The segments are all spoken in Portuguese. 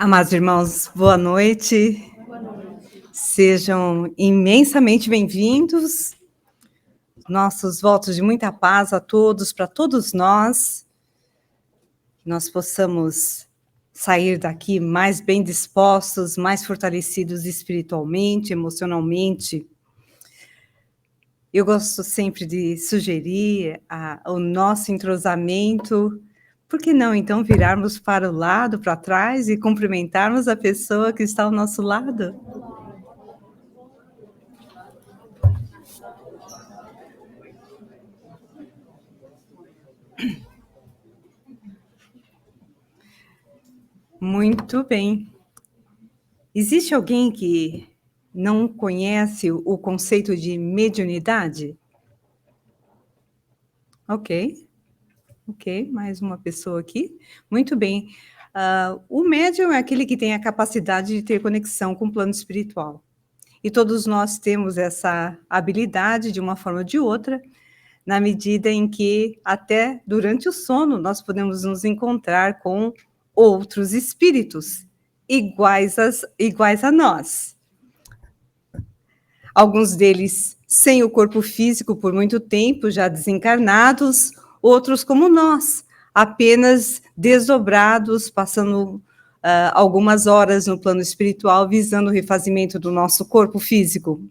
Amados irmãos, boa noite. Sejam imensamente bem-vindos. Nossos votos de muita paz a todos, para todos nós. Que nós possamos sair daqui mais bem dispostos, mais fortalecidos espiritualmente, emocionalmente. Eu gosto sempre de sugerir o nosso entrosamento. Por que não, então, virarmos para o lado, para trás e cumprimentarmos a pessoa que está ao nosso lado? Muito bem. Existe alguém que não conhece o conceito de mediunidade? Ok, mais uma pessoa aqui. Muito bem. O médium é aquele que tem a capacidade de ter conexão com o plano espiritual. E todos nós temos essa habilidade de uma forma ou de outra, na medida em que, até durante o sono, nós podemos nos encontrar com outros espíritos iguais a nós. Alguns deles sem o corpo físico por muito tempo, já desencarnados, outros como nós, apenas desdobrados, passando algumas horas no plano espiritual, visando o refazimento do nosso corpo físico.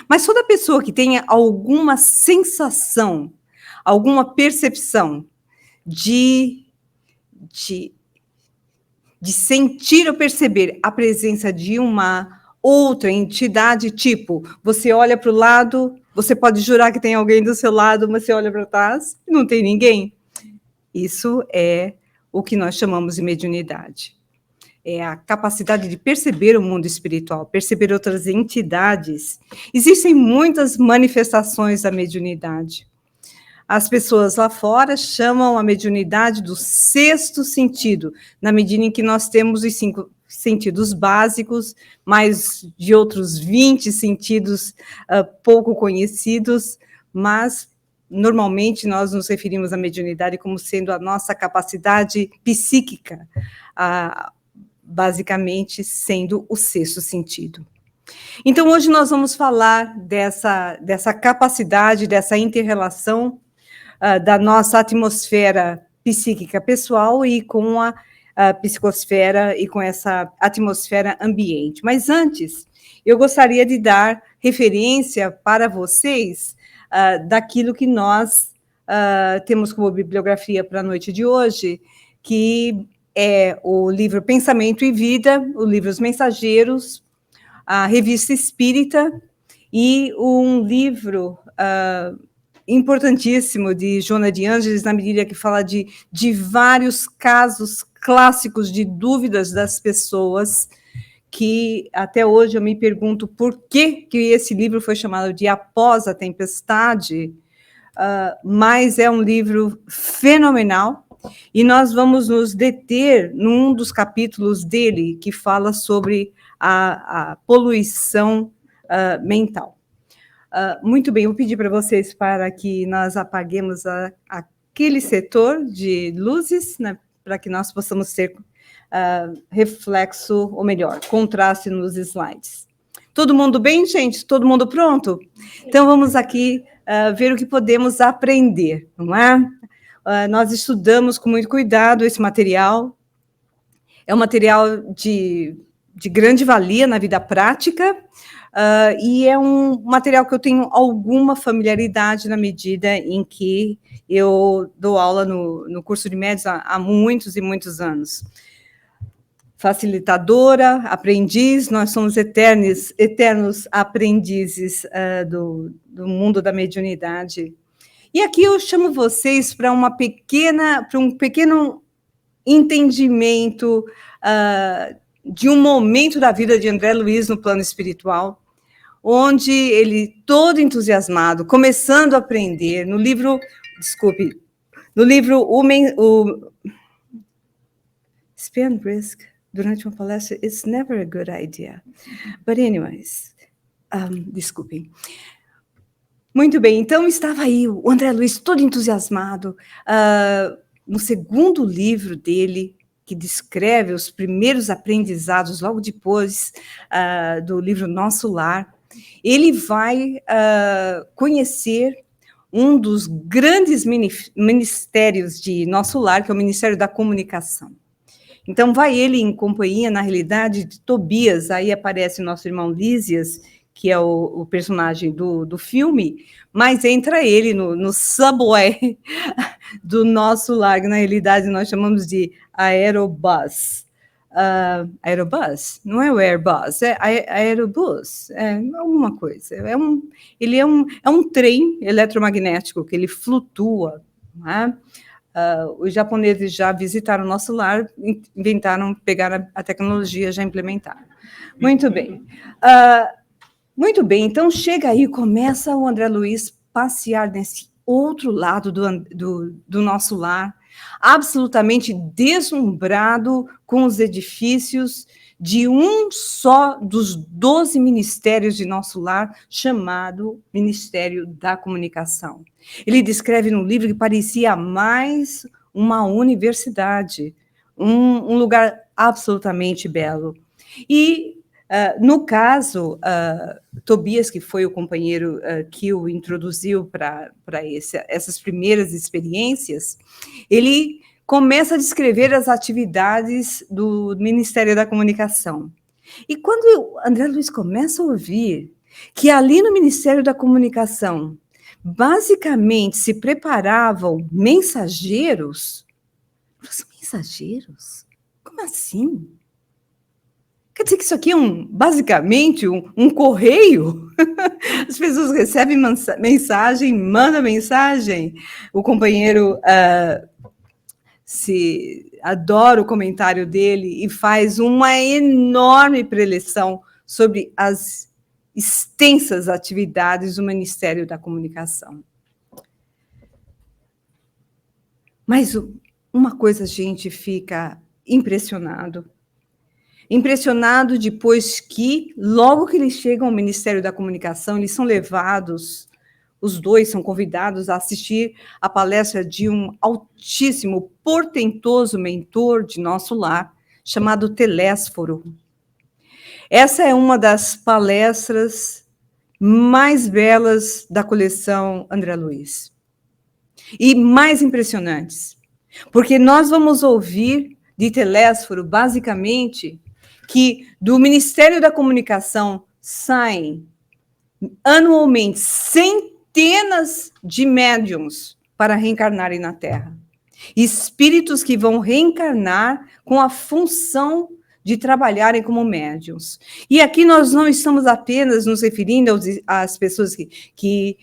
Mas toda pessoa que tenha alguma sensação, alguma percepção de sentir ou perceber a presença de uma outra entidade, tipo, você olha para o lado, você pode jurar que tem alguém do seu lado, mas você olha para trás e não tem ninguém. Isso é o que nós chamamos de mediunidade. É a capacidade de perceber o mundo espiritual, perceber outras entidades. Existem muitas manifestações da mediunidade. As pessoas lá fora chamam a mediunidade do sexto sentido, na medida em que nós temos os 5 sentidos básicos, mais de outros 20 sentidos pouco conhecidos, mas normalmente nós nos referimos à mediunidade como sendo a nossa capacidade psíquica, basicamente sendo o sexto sentido. Então, hoje nós vamos falar dessa capacidade, dessa inter-relação da nossa atmosfera psíquica pessoal e com a psicosfera e com essa atmosfera ambiente. Mas antes, eu gostaria de dar referência para vocês daquilo que nós temos como bibliografia para a noite de hoje, que é o livro Pensamento e Vida, o livro Os Mensageiros, a Revista Espírita e um livro importantíssimo de Joana de Ângeles, na medida que fala de vários casos clássicos de dúvidas das pessoas, que até hoje eu me pergunto por que esse livro foi chamado de Após a Tempestade, mas é um livro fenomenal, e nós vamos nos deter num dos capítulos dele, que fala sobre a poluição mental. Muito bem, eu vou pedir para vocês para que nós apaguemos aquele setor de luzes, né, para que nós possamos ter reflexo, ou melhor, contraste nos slides. Todo mundo bem, gente? Todo mundo pronto? Então, vamos aqui ver o que podemos aprender, não é? Nós estudamos com muito cuidado esse material. É um material de grande valia na vida prática, e é um material que eu tenho alguma familiaridade na medida em que eu dou aula no curso de médios há muitos e muitos anos. Facilitadora, aprendiz, nós somos eternos aprendizes do mundo da mediunidade. E aqui eu chamo vocês para um pequeno entendimento de um momento da vida de André Luiz no plano espiritual, onde ele, todo entusiasmado, começando a aprender, no livro Spin Brisk, durante uma palestra, it's never a good idea. But anyways, desculpem. Muito bem, então estava aí o André Luiz todo entusiasmado, no segundo livro dele, que descreve os primeiros aprendizados, logo depois do livro Nosso Lar, ele vai conhecer um dos grandes ministérios de Nosso Lar, que é o Ministério da Comunicação. Então, vai ele em companhia, na realidade, de Tobias, aí aparece o nosso irmão Lísias, que é o personagem do filme, mas entra ele no subway do Nosso Lar, que na realidade nós chamamos de Aerobus. Aerobus? Não é o Airbus, é Aerobus, é alguma coisa. Ele é um trem eletromagnético que ele flutua, né? Os japoneses já visitaram o Nosso Lar, inventaram, pegaram a tecnologia, já implementaram. Muito bem. Muito bem, então chega aí, começa o André Luiz passear nesse outro lado do Nosso Lar, absolutamente deslumbrado com os edifícios de um só dos 12 ministérios de Nosso Lar, chamado Ministério da Comunicação. Ele descreve no livro que parecia mais uma universidade, um lugar absolutamente belo. E, no caso, Tobias, que foi o companheiro que o introduziu para essas primeiras experiências, ele começa a descrever as atividades do Ministério da Comunicação. E quando André Luiz começa a ouvir que ali no Ministério da Comunicação, basicamente se preparavam mensageiros, os mensageiros? Como assim? Quer dizer que isso aqui é basicamente um correio? As pessoas recebem mensagem, mandam mensagem. O companheiro adora o comentário dele e faz uma enorme preleção sobre as extensas atividades do Ministério da Comunicação. Mas uma coisa a gente fica impressionado depois que, logo que eles chegam ao Ministério da Comunicação, eles são levados, os dois são convidados a assistir a palestra de um altíssimo, portentoso mentor de Nosso Lar, chamado Telésforo. Essa é uma das palestras mais belas da coleção André Luiz. E mais impressionantes, porque nós vamos ouvir de Telésforo, basicamente, que do Ministério da Comunicação saem anualmente centenas de médiums para reencarnarem na Terra. Espíritos que vão reencarnar com a função de trabalharem como médiums. E aqui nós não estamos apenas nos referindo às pessoas que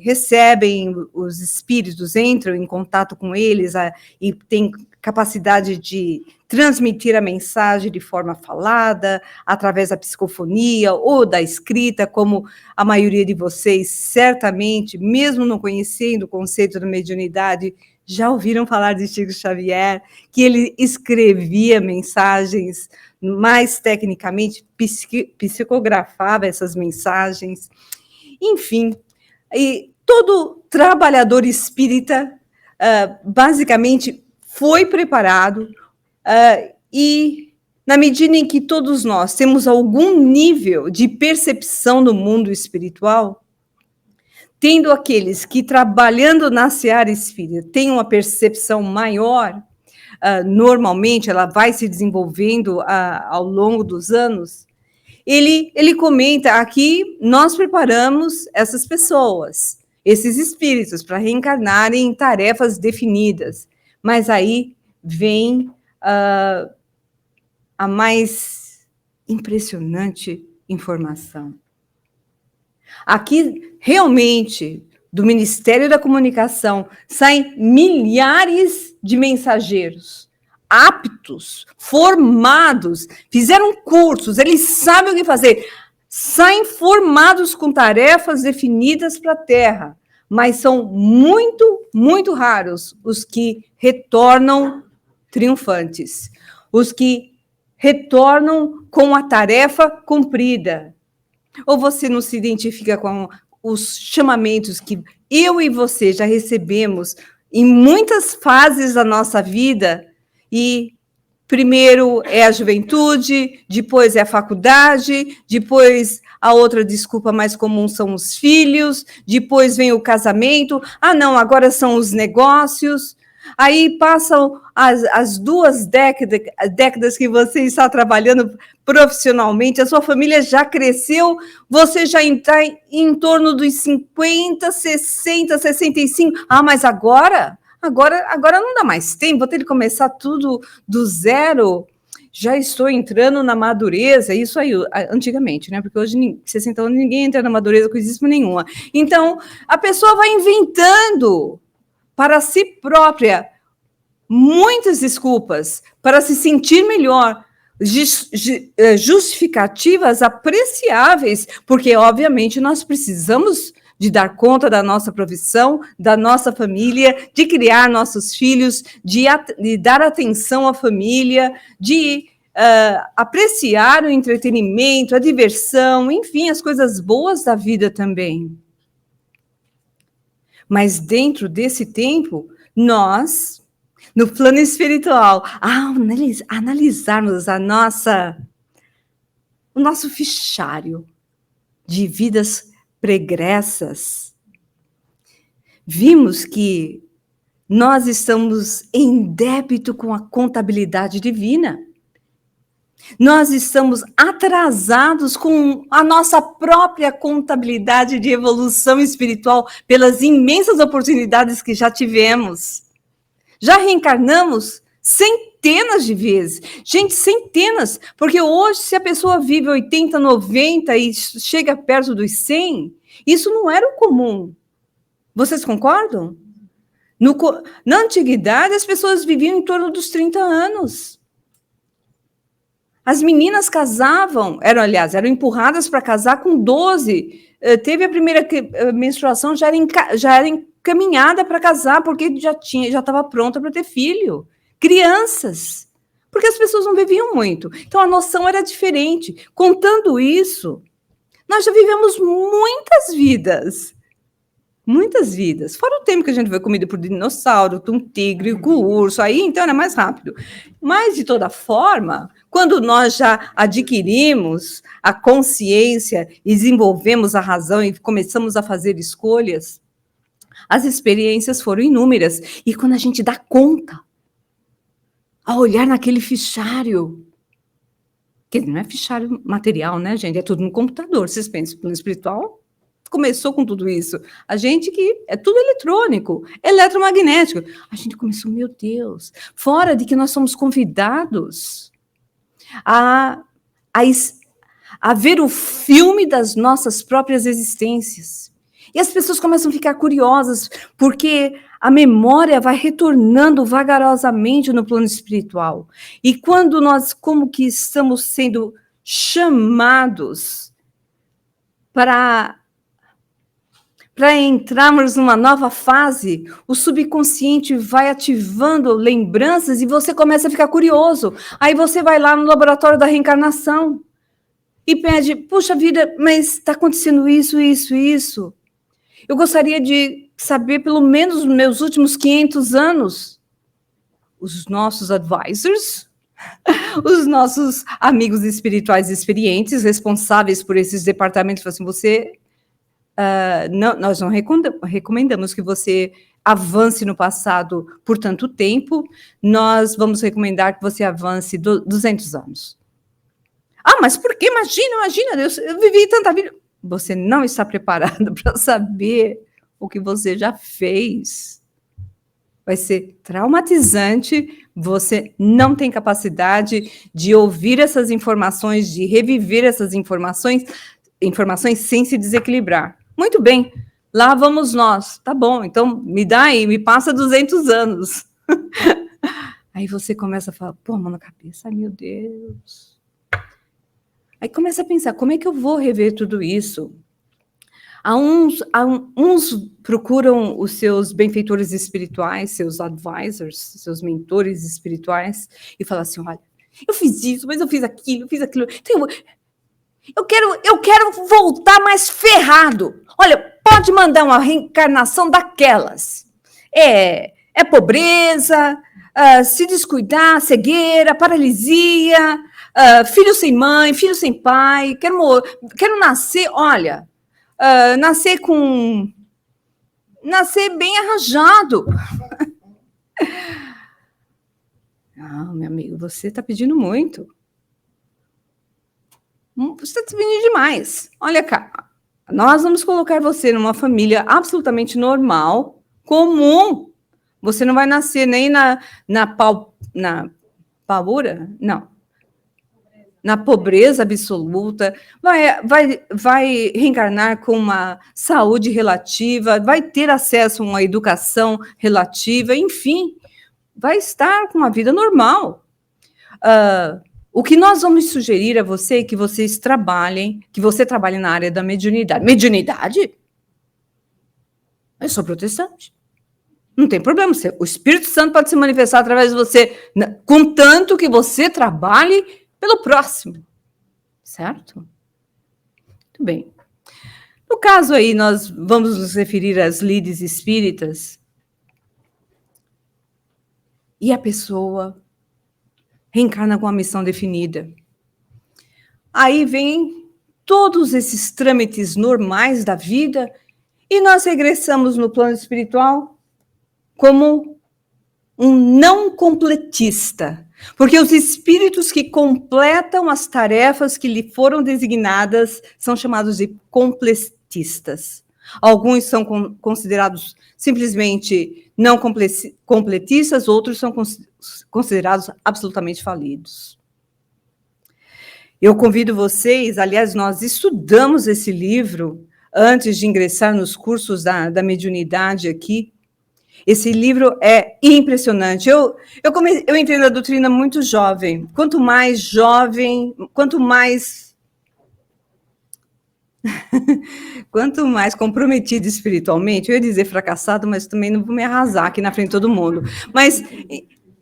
recebem os espíritos, entram em contato com eles e têm capacidade de transmitir a mensagem de forma falada, através da psicofonia ou da escrita, como a maioria de vocês, certamente, mesmo não conhecendo o conceito da mediunidade, já ouviram falar de Chico Xavier, que ele escrevia mensagens, mais tecnicamente, psicografava essas mensagens. Enfim, e todo trabalhador espírita, basicamente, foi preparado, e na medida em que todos nós temos algum nível de percepção do mundo espiritual, tendo aqueles que, trabalhando na seara espírita, têm uma percepção maior, normalmente ela vai se desenvolvendo ao longo dos anos, ele comenta aqui, nós preparamos essas pessoas, esses espíritos, para reencarnarem em tarefas definidas, mas aí vem a mais impressionante informação. Aqui, realmente, do Ministério da Comunicação, saem milhares de mensageiros, aptos, formados, fizeram cursos, eles sabem o que fazer, saem formados com tarefas definidas para a Terra, mas são muito, muito raros os que retornam triunfantes, os que retornam com a tarefa cumprida. Ou você não se identifica com os chamamentos que eu e você já recebemos em muitas fases da nossa vida e Primeiro é a juventude, depois é a faculdade, depois a outra desculpa mais comum são os filhos, depois vem o casamento, não, agora são os negócios. Aí passam as 2 décadas que você está trabalhando profissionalmente, a sua família já cresceu, você já está em torno dos 50, 60, 65. Mas agora não dá mais tempo, vou ter que começar tudo do zero. Já estou entrando na madureza, isso aí, antigamente, né? Porque hoje, 60 anos, ninguém entra na madureza com isso nenhuma. Então, a pessoa vai inventando para si própria muitas desculpas para se sentir melhor, justificativas apreciáveis, porque, obviamente, nós precisamos de dar conta da nossa profissão, da nossa família, de criar nossos filhos, de dar atenção à família, de apreciar o entretenimento, a diversão, enfim, as coisas boas da vida também. Mas dentro desse tempo, nós, no plano espiritual, ao analisarmos o nosso fichário de vidas pregressas, vimos que nós estamos em débito com a contabilidade divina. Nós estamos atrasados com a nossa própria contabilidade de evolução espiritual pelas imensas oportunidades que já tivemos. Já reencarnamos centenas de vezes. Gente, centenas. Porque hoje, se a pessoa vive 80, 90 e chega perto dos 100, isso não era o comum. Vocês concordam? Na antiguidade, as pessoas viviam em torno dos 30 anos. As meninas casavam, eram empurradas para casar com 12. Teve a primeira menstruação, já era encaminhada para casar, porque já estava pronta para ter filho. Crianças. Porque as pessoas não viviam muito. Então, a noção era diferente. Contando isso, nós já vivemos muitas vidas. Muitas vidas. Fora o tempo que a gente foi comido por dinossauro, um tigre, com urso, aí então era mais rápido. Mas, de toda forma, quando nós já adquirimos a consciência, desenvolvemos a razão e começamos a fazer escolhas, as experiências foram inúmeras. E quando a gente dá conta, a olhar naquele fichário, que não é fichário material, né, gente? É tudo no computador. Vocês pensam, plano espiritual começou com tudo isso. A gente que é tudo eletrônico, eletromagnético. A gente começou, meu Deus, fora de que nós somos convidados a ver o filme das nossas próprias existências. E as pessoas começam a ficar curiosas, porque a memória vai retornando vagarosamente no plano espiritual. E quando nós, como que estamos sendo chamados para entrarmos numa nova fase, o subconsciente vai ativando lembranças e você começa a ficar curioso. Aí você vai lá no laboratório da reencarnação e pede, puxa vida, mas está acontecendo isso, isso, isso. Eu gostaria de saber, pelo menos nos meus últimos 500 anos, os nossos advisors, os nossos amigos espirituais experientes, responsáveis por esses departamentos, falam assim, nós não recomendamos que você avance no passado por tanto tempo, nós vamos recomendar que você avance 200 anos. Mas por quê? Imagina, eu vivi tanta vida. Você não está preparado para saber o que você já fez. Vai ser traumatizante, você não tem capacidade de ouvir essas informações, de reviver essas informações sem se desequilibrar. Muito bem, lá vamos nós. Tá bom, então me passa 200 anos. Aí você começa a falar, mão na cabeça, ai meu Deus. Aí começa a pensar, como é que eu vou rever tudo isso? Uns procuram os seus benfeitores espirituais, seus advisors, seus mentores espirituais, e falam assim, olha, eu fiz isso, mas eu fiz aquilo. Então, eu quero voltar mais ferrado. Olha, pode mandar uma reencarnação daquelas. É pobreza, se descuidar, cegueira, paralisia, filho sem mãe, filho sem pai, quero nascer, olha, nascer bem arranjado. Meu amigo, você está pedindo muito. Você está pedindo demais. Olha cá, nós vamos colocar você numa família absolutamente normal, comum. Você não vai nascer nem na paura? Não. Na pobreza absoluta. Vai reencarnar com uma saúde relativa, vai ter acesso a uma educação relativa, enfim, vai estar com uma vida normal. O que nós vamos sugerir a você é que vocês trabalhem, que você trabalhe na área da mediunidade. Mediunidade? Eu sou protestante. Não tem problema, o Espírito Santo pode se manifestar através de você, contanto que você trabalhe pelo próximo, certo? Muito bem. No caso aí, nós vamos nos referir às lides espíritas, e a pessoa reencarna com a missão definida. Aí vem todos esses trâmites normais da vida, e nós regressamos no plano espiritual como um não completista, porque os espíritos que completam as tarefas que lhe foram designadas são chamados de completistas. Alguns são considerados simplesmente não completistas, outros são considerados absolutamente falidos. Eu convido vocês, aliás, nós estudamos esse livro antes de ingressar nos cursos da mediunidade aqui. Esse livro é impressionante. Eu entrei na doutrina muito jovem. Quanto mais jovem, quanto mais comprometido espiritualmente, eu ia dizer fracassado, mas também não vou me arrasar aqui na frente de todo mundo. Mas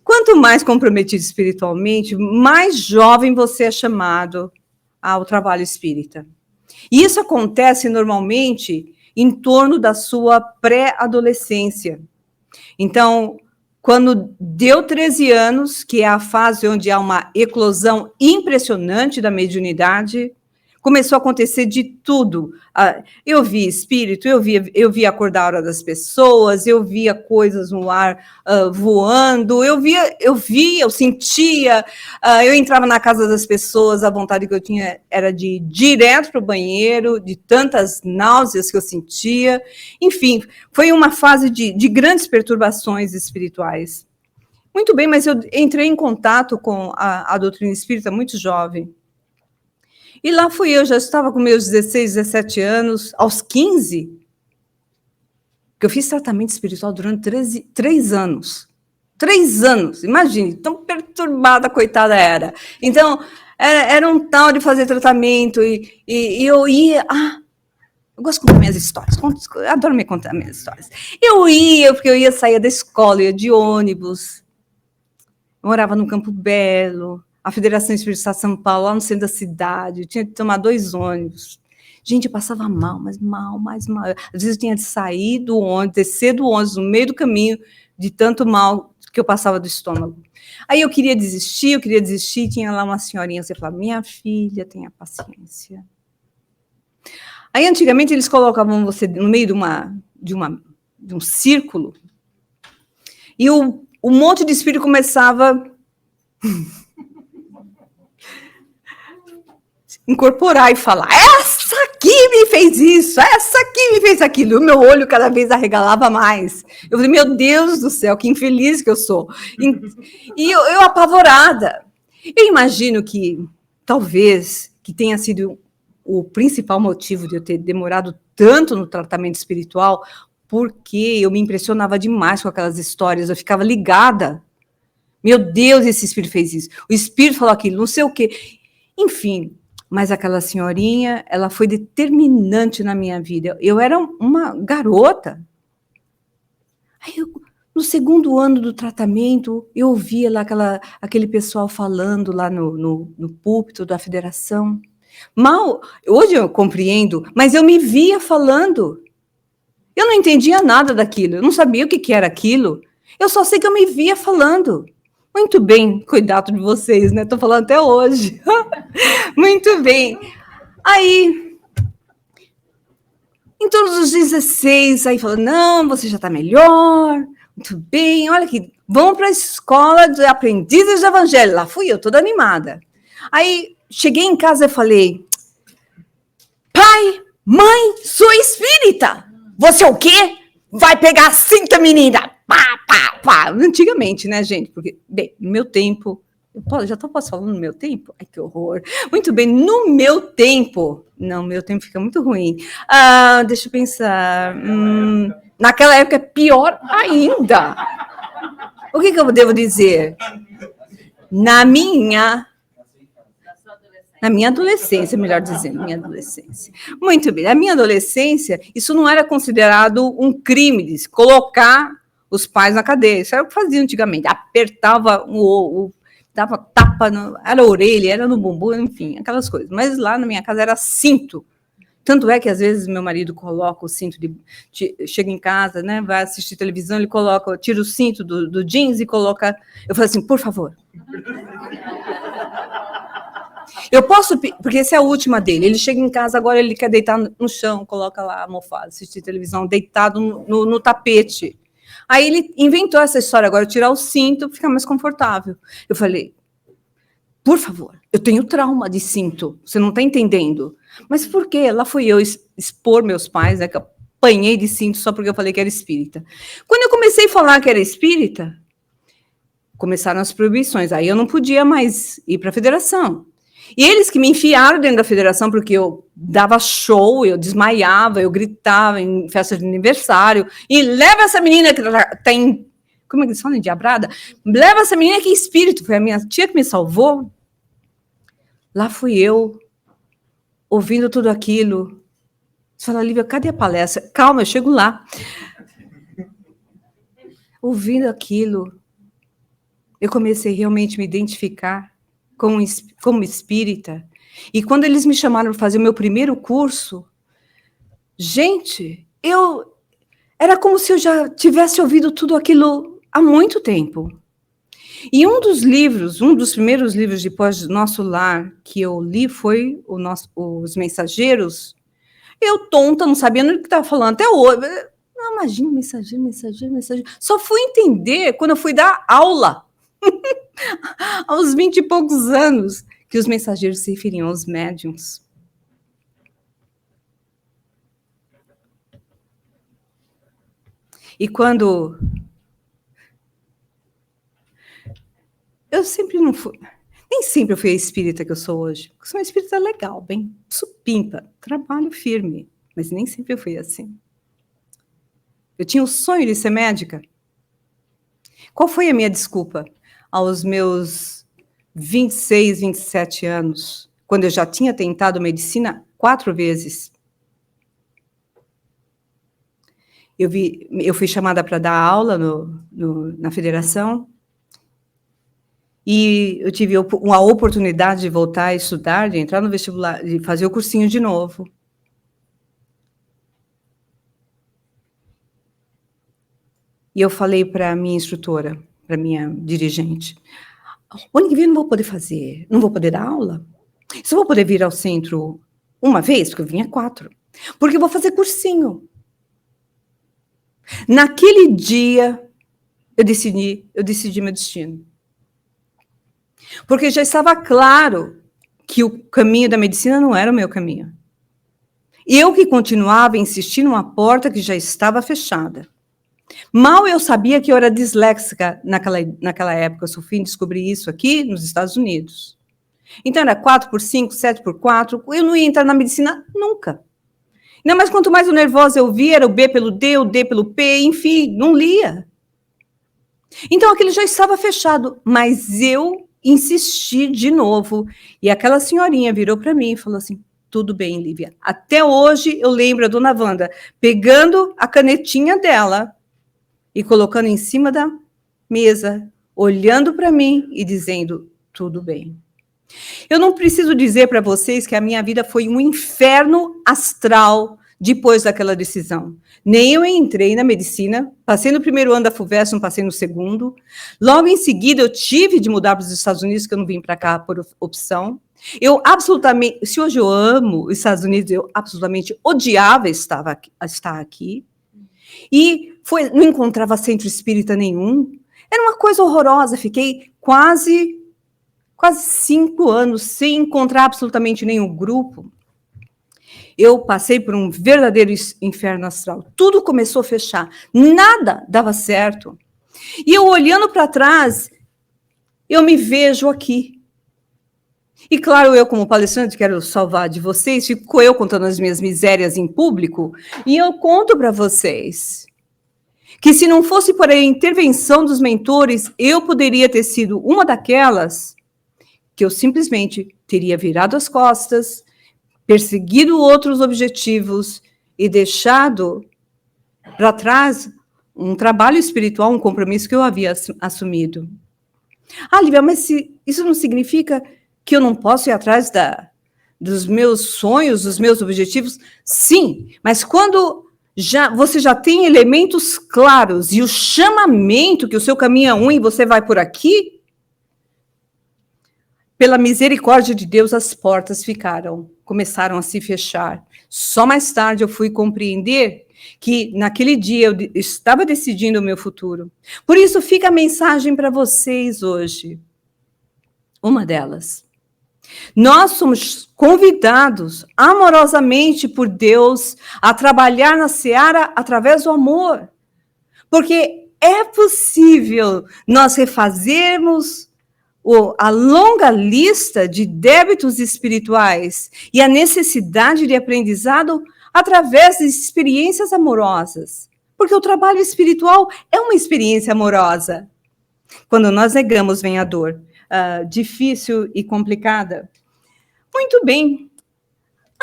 quanto mais comprometido espiritualmente, mais jovem você é chamado ao trabalho espírita. E isso acontece normalmente em torno da sua pré-adolescência. Então, quando deu 13 anos, que é a fase onde há uma eclosão impressionante da mediunidade, começou a acontecer de tudo. Eu vi espírito, eu via acordar a hora das pessoas, eu via coisas no ar voando, eu sentia, eu entrava na casa das pessoas, a vontade que eu tinha era de ir direto para o banheiro, de tantas náuseas que eu sentia. Enfim, foi uma fase de grandes perturbações espirituais. Muito bem, mas eu entrei em contato com a doutrina espírita muito jovem. E lá fui eu, já estava com meus 16, 17 anos, aos 15, que eu fiz tratamento espiritual durante 3 anos. 3 anos, imagine, tão perturbada, coitada era. Então, era um tal de fazer tratamento, e eu ia... eu gosto de contar minhas histórias, eu adoro me contar minhas histórias. Porque eu ia sair da escola, ia de ônibus, eu morava no Campo Belo, a Federação Espírita de São Paulo, lá no centro da cidade, eu tinha que tomar 2 ônibus. Gente, eu passava mal, mas mal. Às vezes eu tinha de sair do ônibus, descer do ônibus no meio do caminho, de tanto mal que eu passava do estômago. Aí eu queria desistir, tinha lá uma senhorinha, você falava, minha filha, tenha paciência. Aí, antigamente, eles colocavam você no meio de um círculo, e um monte de espírito começava... incorporar e falar, essa aqui me fez isso, essa aqui me fez aquilo. O meu olho cada vez arregalava mais. Eu falei, meu Deus do céu, que infeliz que eu sou. E eu apavorada. Eu imagino que, talvez, que tenha sido o principal motivo de eu ter demorado tanto no tratamento espiritual, porque eu me impressionava demais com aquelas histórias, eu ficava ligada. Meu Deus, esse espírito fez isso. O espírito falou aquilo, não sei o quê. Enfim... Mas aquela senhorinha, ela foi determinante na minha vida. Eu era uma garota. Aí, no 2º ano do tratamento, eu ouvia lá aquele pessoal falando lá no púlpito da federação. Hoje eu compreendo, mas eu me via falando. Eu não entendia nada daquilo, eu não sabia o que era aquilo. Eu só sei que eu me via falando. Muito bem, cuidado de vocês, né? Estou falando até hoje. Muito bem. Aí, em todos os 16, aí falou, não, você já está melhor, muito bem, olha aqui, vamos para a escola de aprendizes do evangelho. Lá fui eu, toda animada. Aí, cheguei em casa e falei, pai, mãe, sou espírita. Você é o quê? Vai pegar a cinta, menina. Pá, pá, pá. Antigamente, né, gente? Porque, bem, no meu tempo... posso falar no meu tempo? Ai, que horror. Muito bem, no meu tempo... Não, meu tempo fica muito ruim. Deixa eu pensar. Naquela época é pior ainda. O que eu devo dizer? Na minha adolescência, melhor dizendo, minha adolescência. Muito bem, na minha adolescência, isso não era considerado um crime de colocar os pais na cadeia. Isso era o que fazia antigamente. Apertava dava tapa, era a orelha, era no bumbum, enfim, aquelas coisas. Mas lá na minha casa era cinto. Tanto é que, às vezes, meu marido coloca o cinto, chega em casa, né, vai assistir televisão, ele tira o cinto do jeans e coloca... Eu falo assim, por favor. Eu posso, porque essa é a última dele. Ele chega em casa, agora ele quer deitar no chão, coloca lá a almofada, assistir televisão, deitado no tapete. Aí ele inventou essa história, agora tirar o cinto, ficar mais confortável. Eu falei, por favor, eu tenho trauma de cinto, você não está entendendo. Mas por quê? Lá fui eu expor meus pais, né, que eu apanhei de cinto só porque eu falei que era espírita. Quando eu comecei a falar que era espírita, começaram as proibições, aí eu não podia mais ir para a federação. E eles que me enfiaram dentro da federação, porque eu dava show, eu desmaiava, eu gritava em festa de aniversário, e leva essa menina que tem, como é que eles falam, endiabrada? Leva essa menina que é espírito, foi a minha tia que me salvou. Lá fui eu, ouvindo tudo aquilo. Você fala, Lívia, cadê a palestra? Calma, eu chego lá. Ouvindo aquilo, eu comecei realmente a me identificar como espírita. E quando eles me chamaram para fazer o meu primeiro curso, gente, era como se eu já tivesse ouvido tudo aquilo há muito tempo. E um dos primeiros livros de Pós Nosso Lar que eu li foi Os Mensageiros. Eu, tonta, não sabia nem o que estava falando até hoje. Não, imagina, mensageiro. Só fui entender quando eu fui dar aula. Aos 20 e poucos anos, que os mensageiros se referiam aos médiuns. E quando... Eu sempre não fui... Nem sempre eu fui a espírita que eu sou hoje. Eu sou uma espírita legal, bem supimpa, trabalho firme, mas nem sempre eu fui assim. Eu tinha o sonho de ser médica. Qual foi a minha desculpa? Aos meus 26, 27 anos, quando eu já tinha tentado medicina 4 vezes. Eu fui chamada para dar aula na federação, e eu tive uma oportunidade de voltar a estudar, de entrar no vestibular, de fazer o cursinho de novo. E eu falei para a minha instrutora, para a minha dirigente, o ano que vem eu não vou poder fazer, não vou poder dar aula? Só vou poder vir ao centro uma vez, porque eu vinha 4. Porque eu vou fazer cursinho. Naquele dia, eu decidi meu destino. Porque já estava claro que o caminho da medicina não era o meu caminho. Eu que continuava a insistir numa porta que já estava fechada. Mal eu sabia que eu era disléxica naquela época, eu só fui descobrir isso aqui nos Estados Unidos. Então era 4x5, 7x4, eu não ia entrar na medicina nunca. Não, mas quanto mais o nervosa eu via, era o B pelo D, o D pelo P, enfim, não lia. Então aquilo já estava fechado, mas eu insisti de novo. E aquela senhorinha virou para mim e falou assim, tudo bem, Lívia. Até hoje eu lembro a dona Wanda pegando a canetinha dela e colocando em cima da mesa, olhando para mim e dizendo, tudo bem. Eu não preciso dizer para vocês que a minha vida foi um inferno astral depois daquela decisão. Nem eu entrei na medicina, passei no primeiro ano da FUVEST, não passei no segundo. Logo em seguida, eu tive de mudar para os Estados Unidos, que eu não vim para cá por opção. Eu absolutamente, se hoje eu amo os Estados Unidos, eu absolutamente odiava estar aqui. E não encontrava centro espírita nenhum. Era uma coisa horrorosa, fiquei quase 5 anos sem encontrar absolutamente nenhum grupo. Eu passei por um verdadeiro inferno astral. Tudo começou a fechar. Nada dava certo. E eu, olhando para trás, eu me vejo aqui. E, claro, eu, como palestrante, quero salvar de vocês, fico eu contando as minhas misérias em público, e eu conto para vocês que, se não fosse por a intervenção dos mentores, eu poderia ter sido uma daquelas que eu simplesmente teria virado as costas, perseguido outros objetivos e deixado para trás um trabalho espiritual, um compromisso que eu havia assumido. Ah, Lívia, mas isso não significa que eu não posso ir atrás dos meus sonhos, dos meus objetivos? Sim, mas quando você já tem elementos claros e o chamamento que o seu caminho é um e você vai por aqui, pela misericórdia de Deus, as portas começaram a se fechar. Só mais tarde eu fui compreender que naquele dia eu estava decidindo o meu futuro. Por isso fica a mensagem para vocês hoje. Uma delas. Nós somos convidados amorosamente por Deus a trabalhar na seara através do amor. Porque é possível nós refazermos a longa lista de débitos espirituais e a necessidade de aprendizado através de experiências amorosas. Porque o trabalho espiritual é uma experiência amorosa. Quando nós negamos, vem a dor. Difícil e complicada. Muito bem.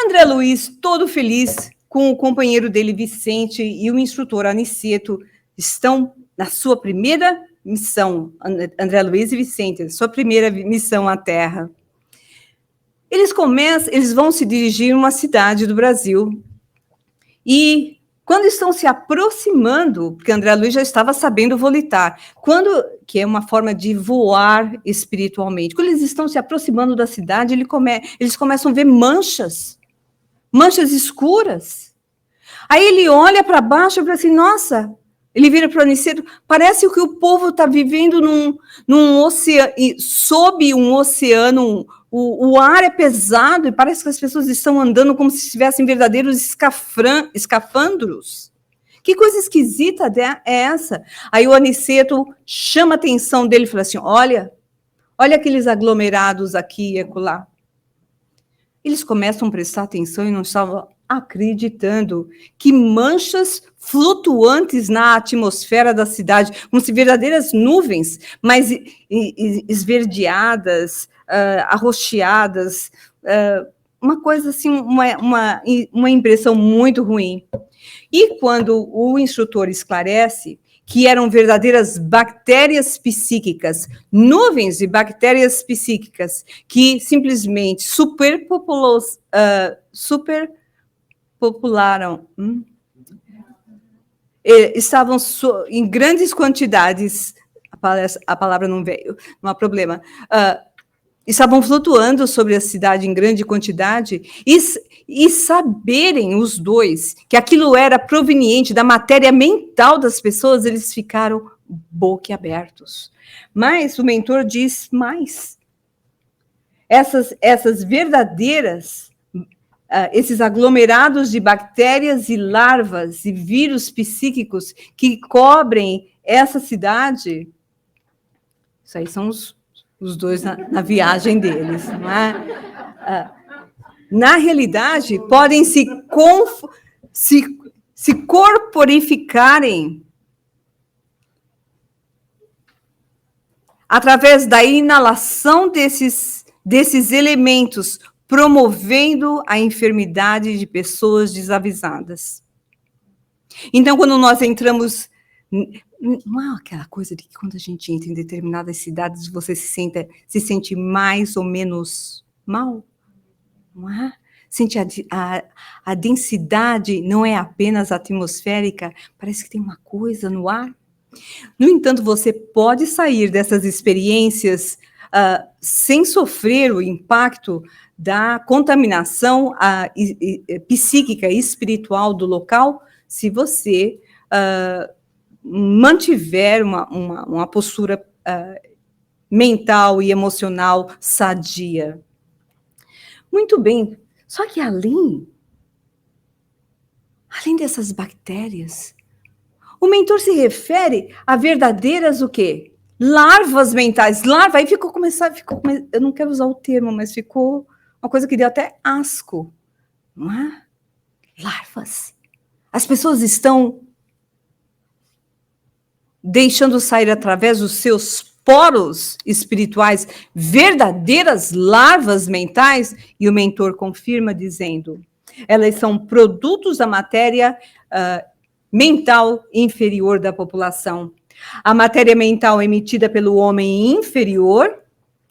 André Luiz, todo feliz com o companheiro dele, Vicente, e o instrutor Aniceto, estão na sua primeira missão, André Luiz e Vicente, sua primeira missão à Terra. Eles vão se dirigir a uma cidade do Brasil. E quando estão se aproximando, porque André Luiz já estava sabendo volitar, que é uma forma de voar espiritualmente. Quando eles estão se aproximando da cidade, eles começam a ver manchas escuras. Aí ele olha para baixo e fala assim, nossa. Ele vira para o Aniceto, parece que o povo está vivendo num oceano, sob um oceano, o ar é pesado e parece que as pessoas estão andando como se tivessem verdadeiros escafandros. Que coisa esquisita é essa? Aí o Aniceto chama a atenção dele e fala assim, olha aqueles aglomerados aqui e acolá. Eles começam a prestar atenção e não estavam acreditando que manchas flutuantes na atmosfera da cidade, como se verdadeiras nuvens, mas esverdeadas, arroxeadas, uma coisa assim, uma impressão muito ruim. E quando o instrutor esclarece que eram verdadeiras bactérias psíquicas, nuvens de bactérias psíquicas, que simplesmente superpopularam, estavam em grandes quantidades, a palavra não veio, não há problema, estavam flutuando sobre a cidade em grande quantidade, e saberem os dois que aquilo era proveniente da matéria mental das pessoas, eles ficaram boquiabertos. Mas o mentor diz mais. Essas verdadeiras, esses aglomerados de bactérias e larvas e vírus psíquicos que cobrem essa cidade, isso aí são os dois na viagem deles, não é? Na realidade, podem se corporificarem através da inalação desses elementos, promovendo a enfermidade de pessoas desavisadas. Então, quando nós entramos... Não é aquela coisa de que quando a gente entra em determinadas cidades, você se sente mais ou menos mal? Não é? Sente a densidade não é apenas atmosférica, parece que tem uma coisa no ar. No entanto, você pode sair dessas experiências sem sofrer o impacto da contaminação psíquica e espiritual do local, se você mantiver uma postura mental e emocional sadia. Muito bem, só que além dessas bactérias, o mentor se refere a verdadeiras o quê? Larvas mentais. Larva, aí eu não quero usar o termo, mas ficou uma coisa que deu até asco, não é? Larvas. As pessoas estão deixando sair através dos seus poros espirituais verdadeiras larvas mentais, e o mentor confirma dizendo, elas são produtos da matéria mental inferior da população. A matéria mental emitida pelo homem inferior,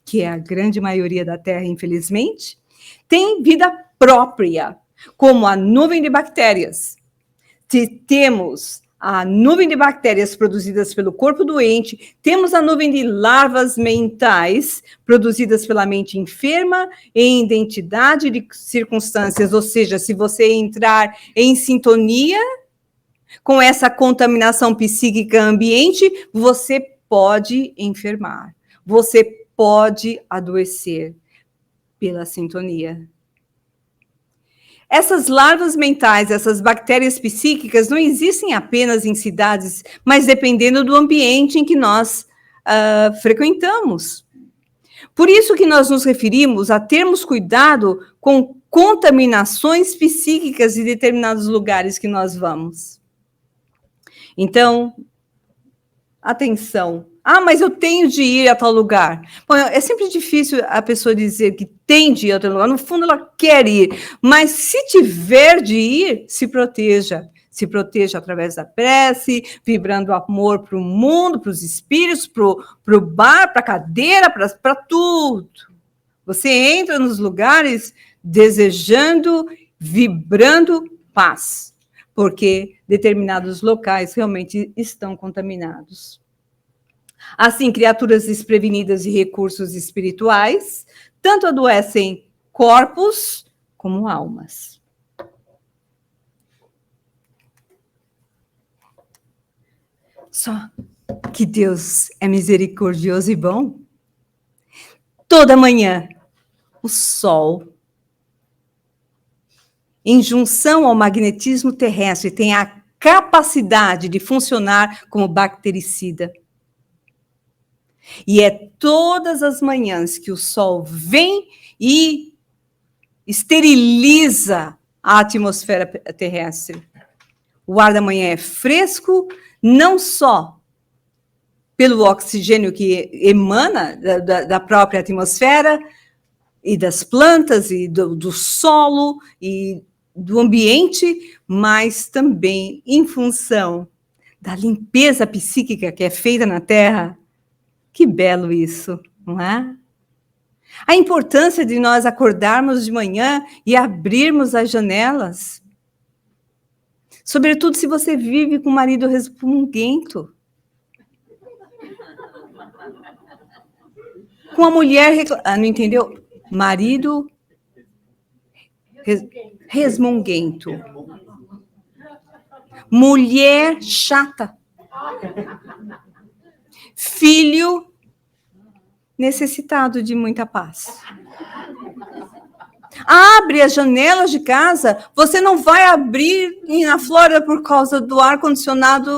que é a grande maioria da Terra, infelizmente, tem vida própria, como a nuvem de bactérias. Temos a nuvem de bactérias produzidas pelo corpo doente, temos a nuvem de larvas mentais produzidas pela mente enferma em identidade de circunstâncias, ou seja, se você entrar em sintonia com essa contaminação psíquica ambiente, você pode enfermar, você pode adoecer pela sintonia. Essas larvas mentais, essas bactérias psíquicas não existem apenas em cidades, mas dependendo do ambiente em que nós frequentamos. Por isso que nós nos referimos a termos cuidado com contaminações psíquicas em determinados lugares que nós vamos. Então, atenção. Mas eu tenho de ir a tal lugar. Bom, é sempre difícil a pessoa dizer que tem de ir a tal lugar. No fundo, ela quer ir. Mas se tiver de ir, se proteja. Se proteja através da prece, vibrando amor para o mundo, para os espíritos, para o bar, para a cadeira, para tudo. Você entra nos lugares desejando, vibrando paz, porque determinados locais realmente estão contaminados. Assim, criaturas desprevenidas de recursos espirituais tanto adoecem corpos como almas. Só que Deus é misericordioso e bom. Toda manhã, o Sol, em junção ao magnetismo terrestre, tem a capacidade de funcionar como bactericida. E é todas as manhãs que o Sol vem e esteriliza a atmosfera terrestre. O ar da manhã é fresco, não só pelo oxigênio que emana da própria atmosfera, e das plantas, e do solo, e do ambiente, mas também em função da limpeza psíquica que é feita na Terra. Que belo isso, não é? A importância de nós acordarmos de manhã e abrirmos as janelas. Sobretudo se você vive com um marido resmunguento. Com a mulher... não entendeu? Marido resmunguento. Mulher chata. Filho necessitado de muita paz. Abre as janelas de casa. Você não vai abrir na Flórida por causa do ar-condicionado,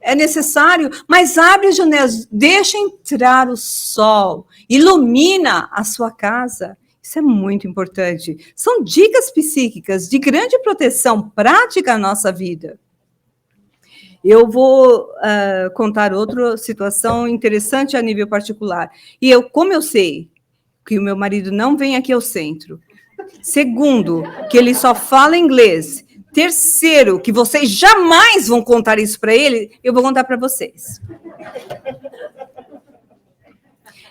é necessário, mas abre as janelas, deixa entrar o sol, ilumina a sua casa. Isso é muito importante. São dicas psíquicas de grande proteção prática à nossa vida. Eu vou contar outra situação interessante a nível particular. E como eu sei que o meu marido não vem aqui ao centro. Segundo, que ele só fala inglês. Terceiro, que vocês jamais vão contar isso para ele, eu vou contar para vocês.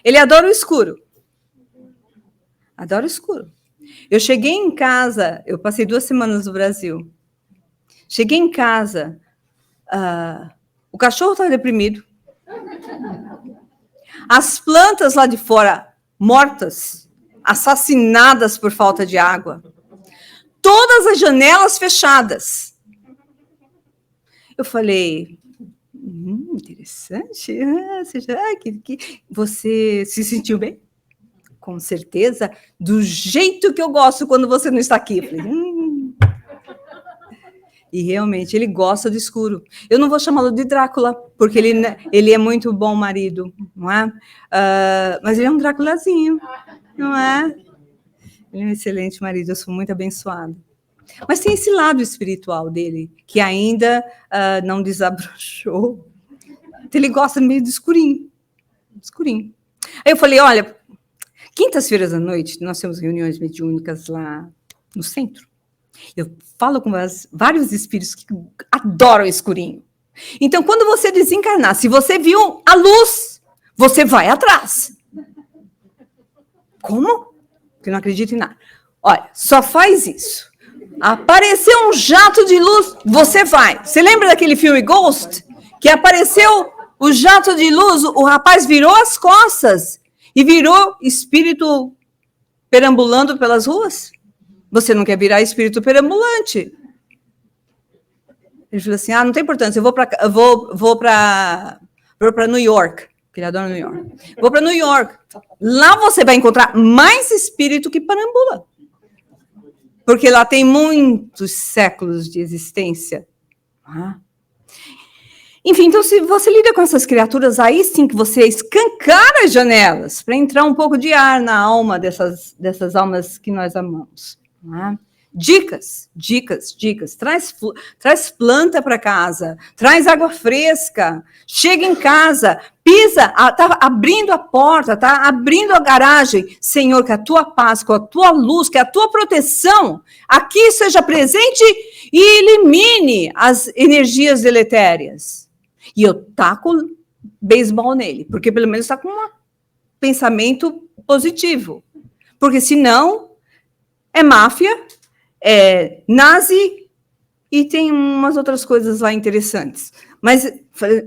Ele adora o escuro. Adora o escuro. Eu cheguei em casa, eu passei 2 semanas no Brasil. Cheguei em casa, o cachorro estava deprimido. As plantas lá de fora, mortas, assassinadas por falta de água. Todas as janelas fechadas. Eu falei, interessante. Você se sentiu bem? Com certeza, do jeito que eu gosto quando você não está aqui. Eu falei, E realmente, ele gosta do escuro. Eu não vou chamá-lo de Drácula, porque ele é muito bom marido, não é? Mas ele é um Dráculazinho, não é? Ele é um excelente marido, eu sou muito abençoada. Mas tem esse lado espiritual dele, que ainda não desabrochou. Então, ele gosta meio de escurinho. Escurinho. Aí eu falei, olha, quintas-feiras à noite, nós temos reuniões mediúnicas lá no centro. Eu falo com vários espíritos que adoram escurinho. Então, quando você desencarnar, se você viu a luz, você vai atrás. Como? Porque não acredito em nada. Olha, só faz isso. Apareceu um jato de luz, você vai. Você lembra daquele filme Ghost? Que apareceu o jato de luz, o rapaz virou as costas e virou espírito perambulando pelas ruas? Você não quer virar espírito perambulante. Ele falou assim, não tem importância, eu vou para New York, porque ele adora New York. Vou para New York. Lá você vai encontrar mais espírito que perambula. Porque lá tem muitos séculos de existência. Enfim, então, se você lida com essas criaturas, aí sim que você escancara as janelas para entrar um pouco de ar na alma dessas almas que nós amamos. Dicas. Traz planta para casa, traz água fresca, chega em casa, pisa, está abrindo a porta, está abrindo a garagem. Senhor, que a tua paz, que a tua luz, que a tua proteção aqui seja presente e elimine as energias deletérias. E eu taco beisebol nele, porque pelo menos está com um pensamento positivo. Porque senão é máfia, é nazi e tem umas outras coisas lá interessantes. Mas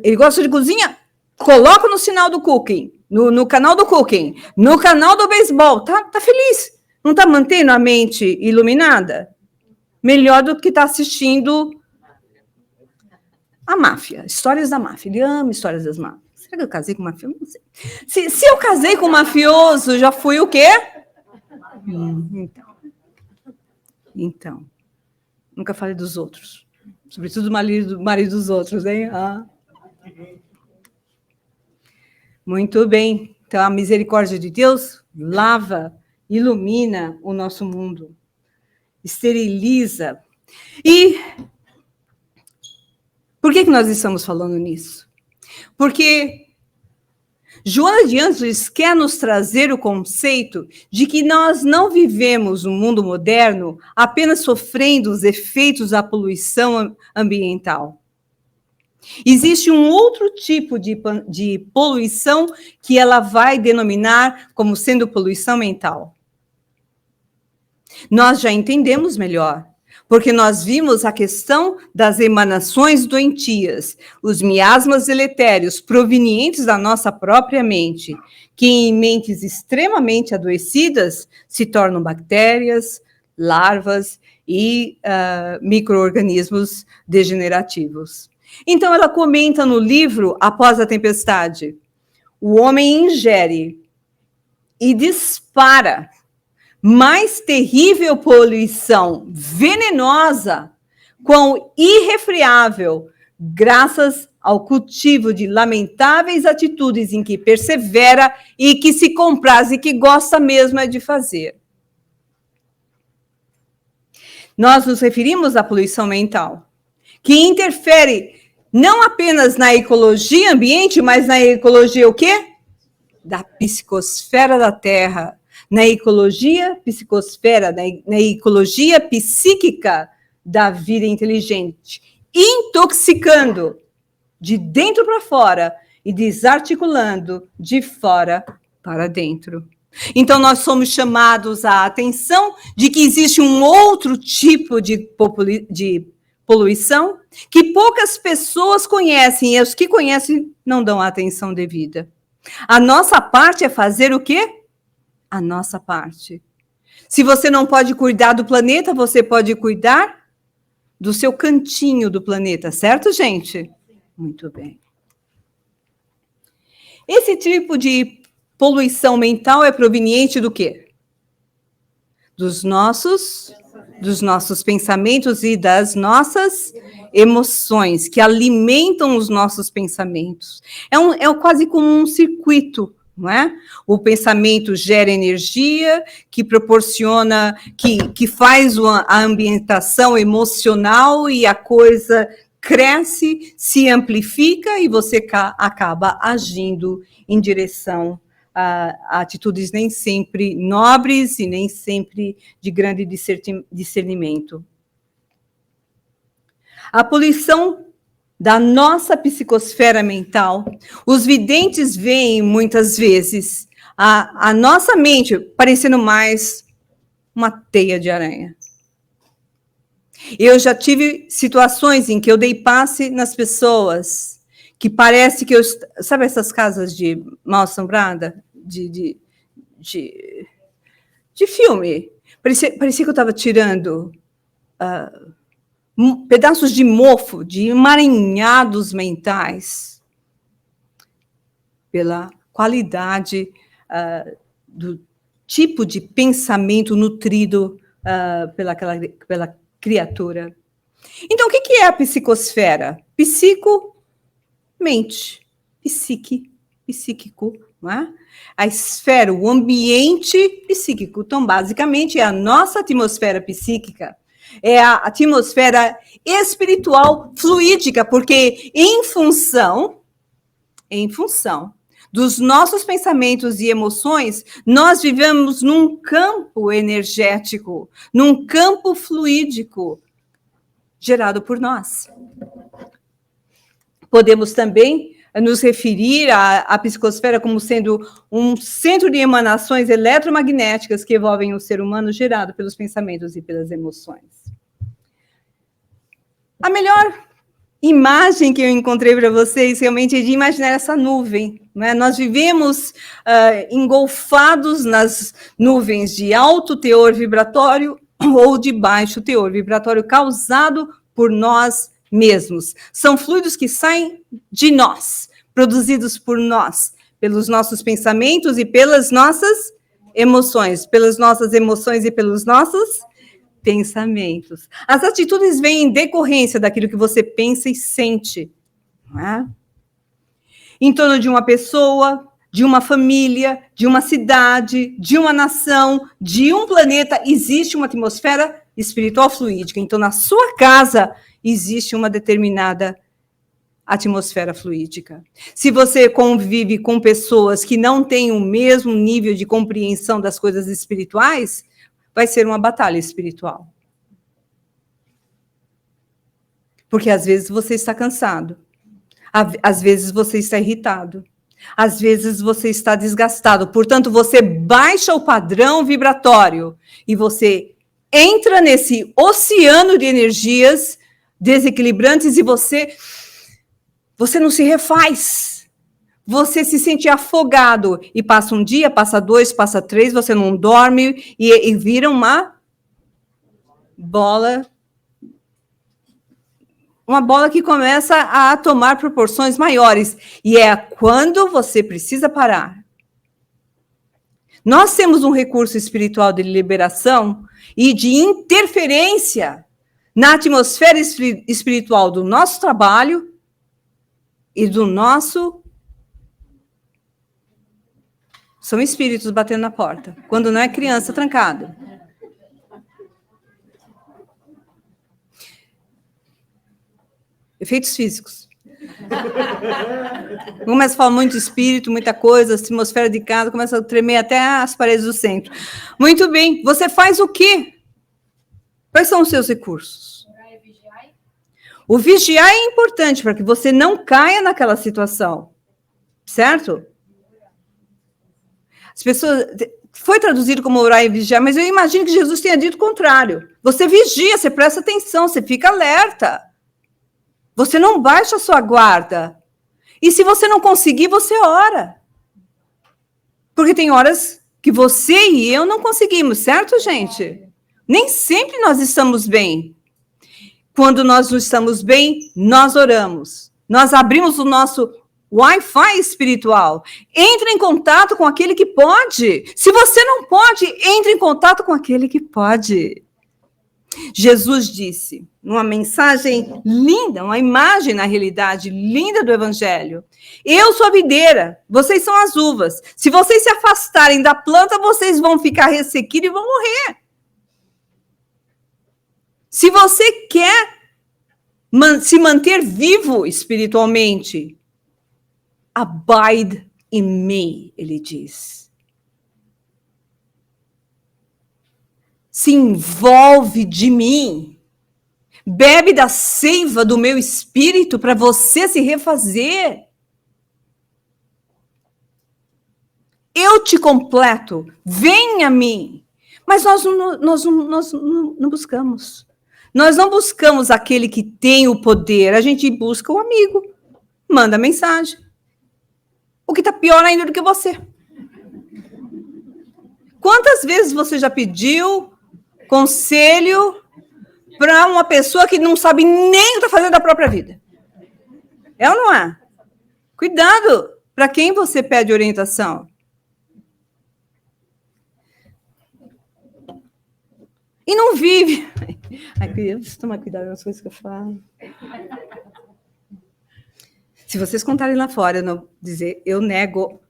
ele gosta de cozinha? Coloca no sinal do cooking, no canal do cooking, no canal do beisebol. Tá feliz. Não está mantendo a mente iluminada? Melhor do que está assistindo a máfia, histórias da máfia. Ele ama histórias das máfias. Será que eu casei com uma mafioso? Não sei. Se eu casei com um mafioso, já fui o quê? Então, nunca falei dos outros, sobretudo do marido dos outros, hein? Muito bem. Então, a misericórdia de Deus lava, ilumina o nosso mundo, esteriliza. E por que nós estamos falando nisso? Porque Joana de Ângeles quer nos trazer o conceito de que nós não vivemos no mundo moderno apenas sofrendo os efeitos da poluição ambiental. Existe um outro tipo de poluição que ela vai denominar como sendo poluição mental. Nós já entendemos melhor, porque nós vimos a questão das emanações doentias, os miasmas deletérios provenientes da nossa própria mente, que em mentes extremamente adoecidas se tornam bactérias, larvas e micro-organismos degenerativos. Então, ela comenta no livro Após a Tempestade, o homem ingere e dispara mais terrível poluição venenosa, quão irrefreável, graças ao cultivo de lamentáveis atitudes em que persevera e que se compraz e que gosta mesmo é de fazer. Nós nos referimos à poluição mental, que interfere não apenas na ecologia ambiente, mas na ecologia o quê? Da psicosfera da Terra, na ecologia psicosfera, na ecologia psíquica da vida inteligente, intoxicando de dentro para fora e desarticulando de fora para dentro. Então, nós somos chamados à atenção de que existe um outro tipo de poluição que poucas pessoas conhecem, e os que conhecem não dão a atenção devida. A nossa parte é fazer o quê? A nossa parte. Se você não pode cuidar do planeta, você pode cuidar do seu cantinho do planeta, certo, gente? Muito bem. Esse tipo de poluição mental é proveniente do quê? Dos nossos pensamentos e das nossas emoções, que alimentam os nossos pensamentos. É quase como um circuito, não é? O pensamento gera energia, que proporciona, que faz a ambientação emocional e a coisa cresce, se amplifica e você acaba agindo em direção a atitudes nem sempre nobres e nem sempre de grande discernimento. A poluição da nossa psicosfera mental, os videntes veem muitas vezes a nossa mente parecendo mais uma teia de aranha. Eu já tive situações em que eu dei passe nas pessoas que parece que eu... Sabe essas casas de mal-assombrada? De filme. Parecia que eu estava tirando pedaços de mofo, de emaranhados mentais, pela qualidade do tipo de pensamento nutrido pela criatura. Então, o que é a psicosfera? Psico, mente. Psíquico, não é? A esfera, o ambiente psíquico. Então, basicamente, é a nossa atmosfera psíquica. É a atmosfera espiritual fluídica, porque em função dos nossos pensamentos e emoções, nós vivemos num campo energético, num campo fluídico, gerado por nós. Podemos também nos referir à psicosfera como sendo um centro de emanações eletromagnéticas que envolvem o ser humano gerado pelos pensamentos e pelas emoções. A melhor imagem que eu encontrei para vocês realmente é de imaginar essa nuvem. Né? Nós vivemos engolfados nas nuvens de alto teor vibratório ou de baixo teor vibratório causado por nós mesmos. São fluidos que saem de nós, produzidos por nós, pelos nossos pensamentos e pelas nossas emoções, e pelos nossos pensamentos. As atitudes vêm em decorrência daquilo que você pensa e sente. Não é? Em torno de uma pessoa, de uma família, de uma cidade, de uma nação, de um planeta, existe uma atmosfera espiritual fluídica. Então, na sua casa, existe uma determinada atmosfera fluídica. Se você convive com pessoas que não têm o mesmo nível de compreensão das coisas espirituais, vai ser uma batalha espiritual. Porque às vezes você está cansado, às vezes você está irritado, às vezes você está desgastado. Portanto, você baixa o padrão vibratório e você entra nesse oceano de energias desequilibrantes e você não se refaz. Você se sente afogado e passa um dia, passa 2, passa 3, você não dorme e vira uma bola que começa a tomar proporções maiores. E é quando você precisa parar. Nós temos um recurso espiritual de liberação e de interferência na atmosfera espiritual do nosso trabalho e do nosso... São espíritos batendo na porta, quando não é criança trancado. Efeitos físicos. Começa a falar muito espírito, muita coisa, a atmosfera de casa começa a tremer até as paredes do centro. Muito bem, você faz o quê? Quais são os seus recursos? O vigiar é importante para que você não caia naquela situação, certo? As pessoas... Foi traduzido como orar e vigiar, mas eu imagino que Jesus tenha dito o contrário. Você vigia, você presta atenção, você fica alerta. Você não baixa a sua guarda. E se você não conseguir, você ora. Porque tem horas que você e eu não conseguimos, certo, gente? Nem sempre nós estamos bem. Quando nós não estamos bem, nós oramos. Nós abrimos o nosso Wi-Fi espiritual. Entre em contato com aquele que pode. Se você não pode, entre em contato com aquele que pode. Jesus disse, numa mensagem linda, uma imagem, na realidade, linda do Evangelho. Eu sou a videira, vocês são as uvas. Se vocês se afastarem da planta, vocês vão ficar ressequidos e vão morrer. Se você quer se manter vivo espiritualmente, abide in me, ele diz. Se envolve de mim. Bebe da seiva do meu espírito para você se refazer. Eu te completo. Venha a mim. Mas nós não buscamos. Nós não buscamos aquele que tem o poder. A gente busca o amigo. Manda mensagem. O que está pior ainda do que você. Quantas vezes você já pediu conselho para uma pessoa que não sabe nem o que está fazendo da própria vida? É ou não é? Cuidado para quem você pede orientação. E não vive. Ai, eu preciso tomar cuidado nas coisas que eu falo. Se vocês contarem lá fora, não dizer, eu nego.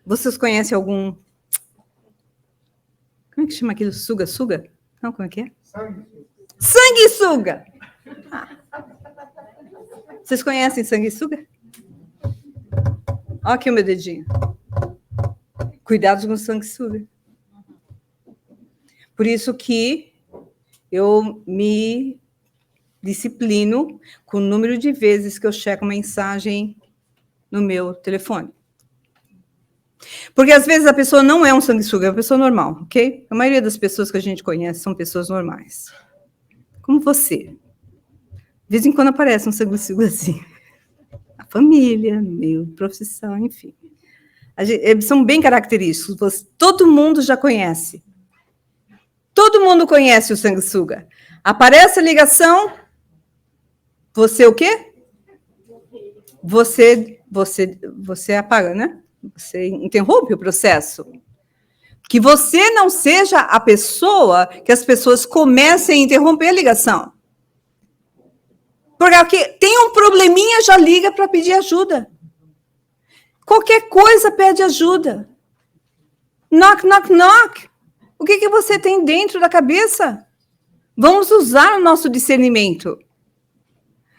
Vocês conhecem algum... Como é que chama aquilo? Suga? Não, como é que é? Sanguessuga! Vocês conhecem sanguessuga? Olha aqui o meu dedinho. Cuidado com sanguessuga. Por isso que eu me disciplino com o número de vezes que eu checo mensagem no meu telefone. Porque às vezes a pessoa não é um sanguessuga, é uma pessoa normal, ok? A maioria das pessoas que a gente conhece são pessoas normais. Como você. De vez em quando aparece um sanguessuga assim. A família, meio profissão, enfim. Eles são bem característicos. Todo mundo já conhece. Todo mundo conhece o sanguessuga. Aparece a ligação, você o quê? Você apaga, né? Você interrompe o processo. Que você não seja a pessoa que as pessoas comecem a interromper a ligação. Porque tem um probleminha, já liga para pedir ajuda. Qualquer coisa pede ajuda. Knock, knock, knock. O que você tem dentro da cabeça? Vamos usar o nosso discernimento.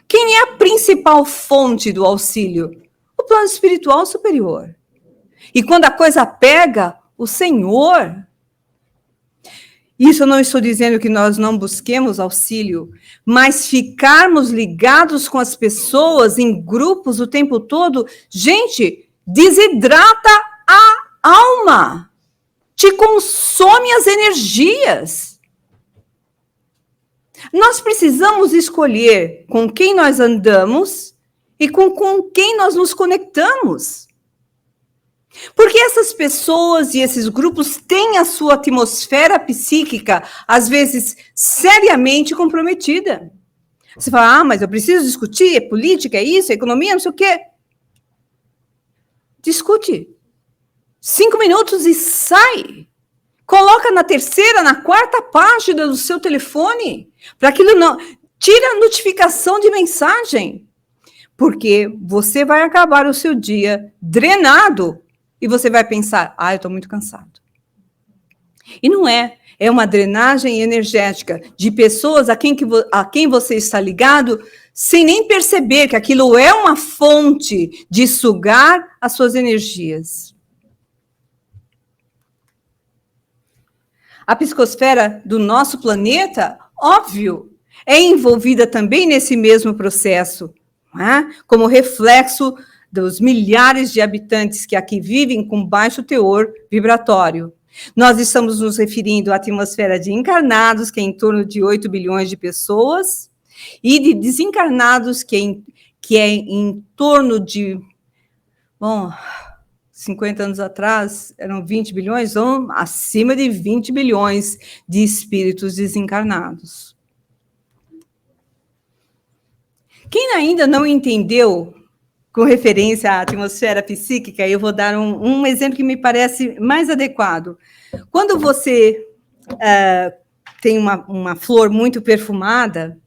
Quem é a principal fonte do auxílio? O plano espiritual superior. E quando a coisa pega, o Senhor. Isso eu não estou dizendo que nós não busquemos auxílio, mas ficarmos ligados com as pessoas em grupos o tempo todo, gente, desidrata a alma. Te consome as energias. Nós precisamos escolher com quem nós andamos e com quem nós nos conectamos. Porque essas pessoas e esses grupos têm a sua atmosfera psíquica, às vezes, seriamente comprometida. Você fala, mas eu preciso discutir, é política, é isso, é economia, não sei o quê. Discute. 5 minutos e sai. Coloca na terceira, na quarta página do seu telefone, para aquilo não... Tira a notificação de mensagem, porque você vai acabar o seu dia drenado e você vai pensar, eu estou muito cansado. E não é. É uma drenagem energética de pessoas a quem você está ligado, sem nem perceber que aquilo é uma fonte de sugar as suas energias. A psicosfera do nosso planeta, óbvio, é envolvida também nesse mesmo processo, não é? Como reflexo dos milhares de habitantes que aqui vivem com baixo teor vibratório. Nós estamos nos referindo à atmosfera de encarnados, que é em torno de 8 bilhões de pessoas, e de desencarnados, que é em torno de, 50 anos atrás, eram 20 bilhões, ou acima de 20 bilhões de espíritos desencarnados. Quem ainda não entendeu, com referência à atmosfera psíquica, eu vou dar um exemplo que me parece mais adequado. Quando você tem uma flor muito perfumada,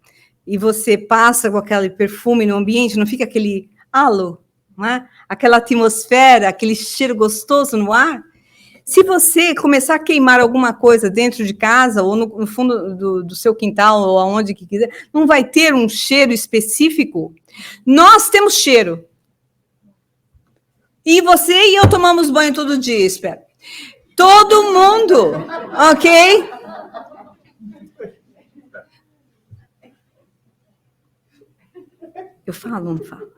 e você passa com aquele perfume no ambiente, não fica aquele halo, não é? Aquela atmosfera, aquele cheiro gostoso no ar? Se você começar a queimar alguma coisa dentro de casa, ou no fundo do seu quintal, ou aonde que quiser, não vai ter um cheiro específico? Nós temos cheiro. E você e eu tomamos banho todo dia, espero. Todo mundo, ok? Eu falo ou não falo?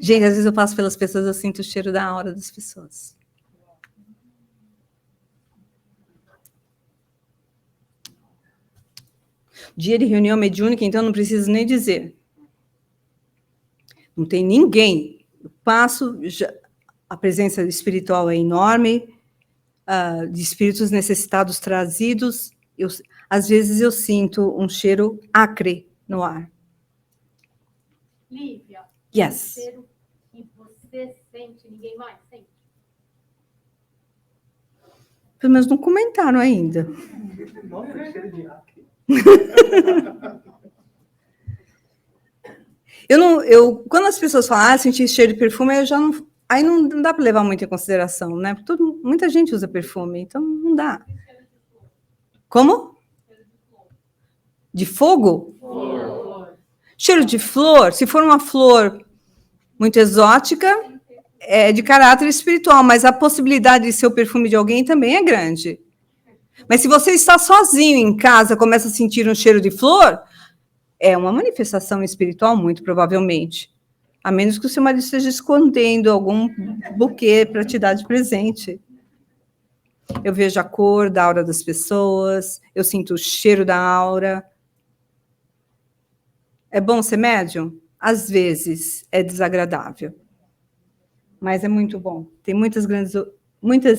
Gente, às vezes eu passo pelas pessoas, eu sinto o cheiro da aura das pessoas. Dia de reunião mediúnica, então, não preciso nem dizer. Não tem ninguém. Eu passo, a presença espiritual é enorme, de espíritos necessitados trazidos. Às vezes eu sinto um cheiro acre no ar. Lívia, yes. O cheiro que você sente, ninguém mais sente? Pelo menos não comentaram ainda. Nossa, cheiro de acre. Quando as pessoas falam, senti cheiro de perfume, aí não dá para levar muito em consideração, né? Porque muita gente usa perfume, então não dá. Como? De fogo? Flor. Cheiro de flor, se for uma flor muito exótica, é de caráter espiritual, mas a possibilidade de ser o perfume de alguém também é grande. Mas se você está sozinho em casa, começa a sentir um cheiro de flor, é uma manifestação espiritual, muito provavelmente. A menos que o seu marido esteja escondendo algum buquê para te dar de presente. Eu vejo a cor da aura das pessoas, eu sinto o cheiro da aura. É bom ser médium? Às vezes é desagradável. Mas é muito bom. Tem muitas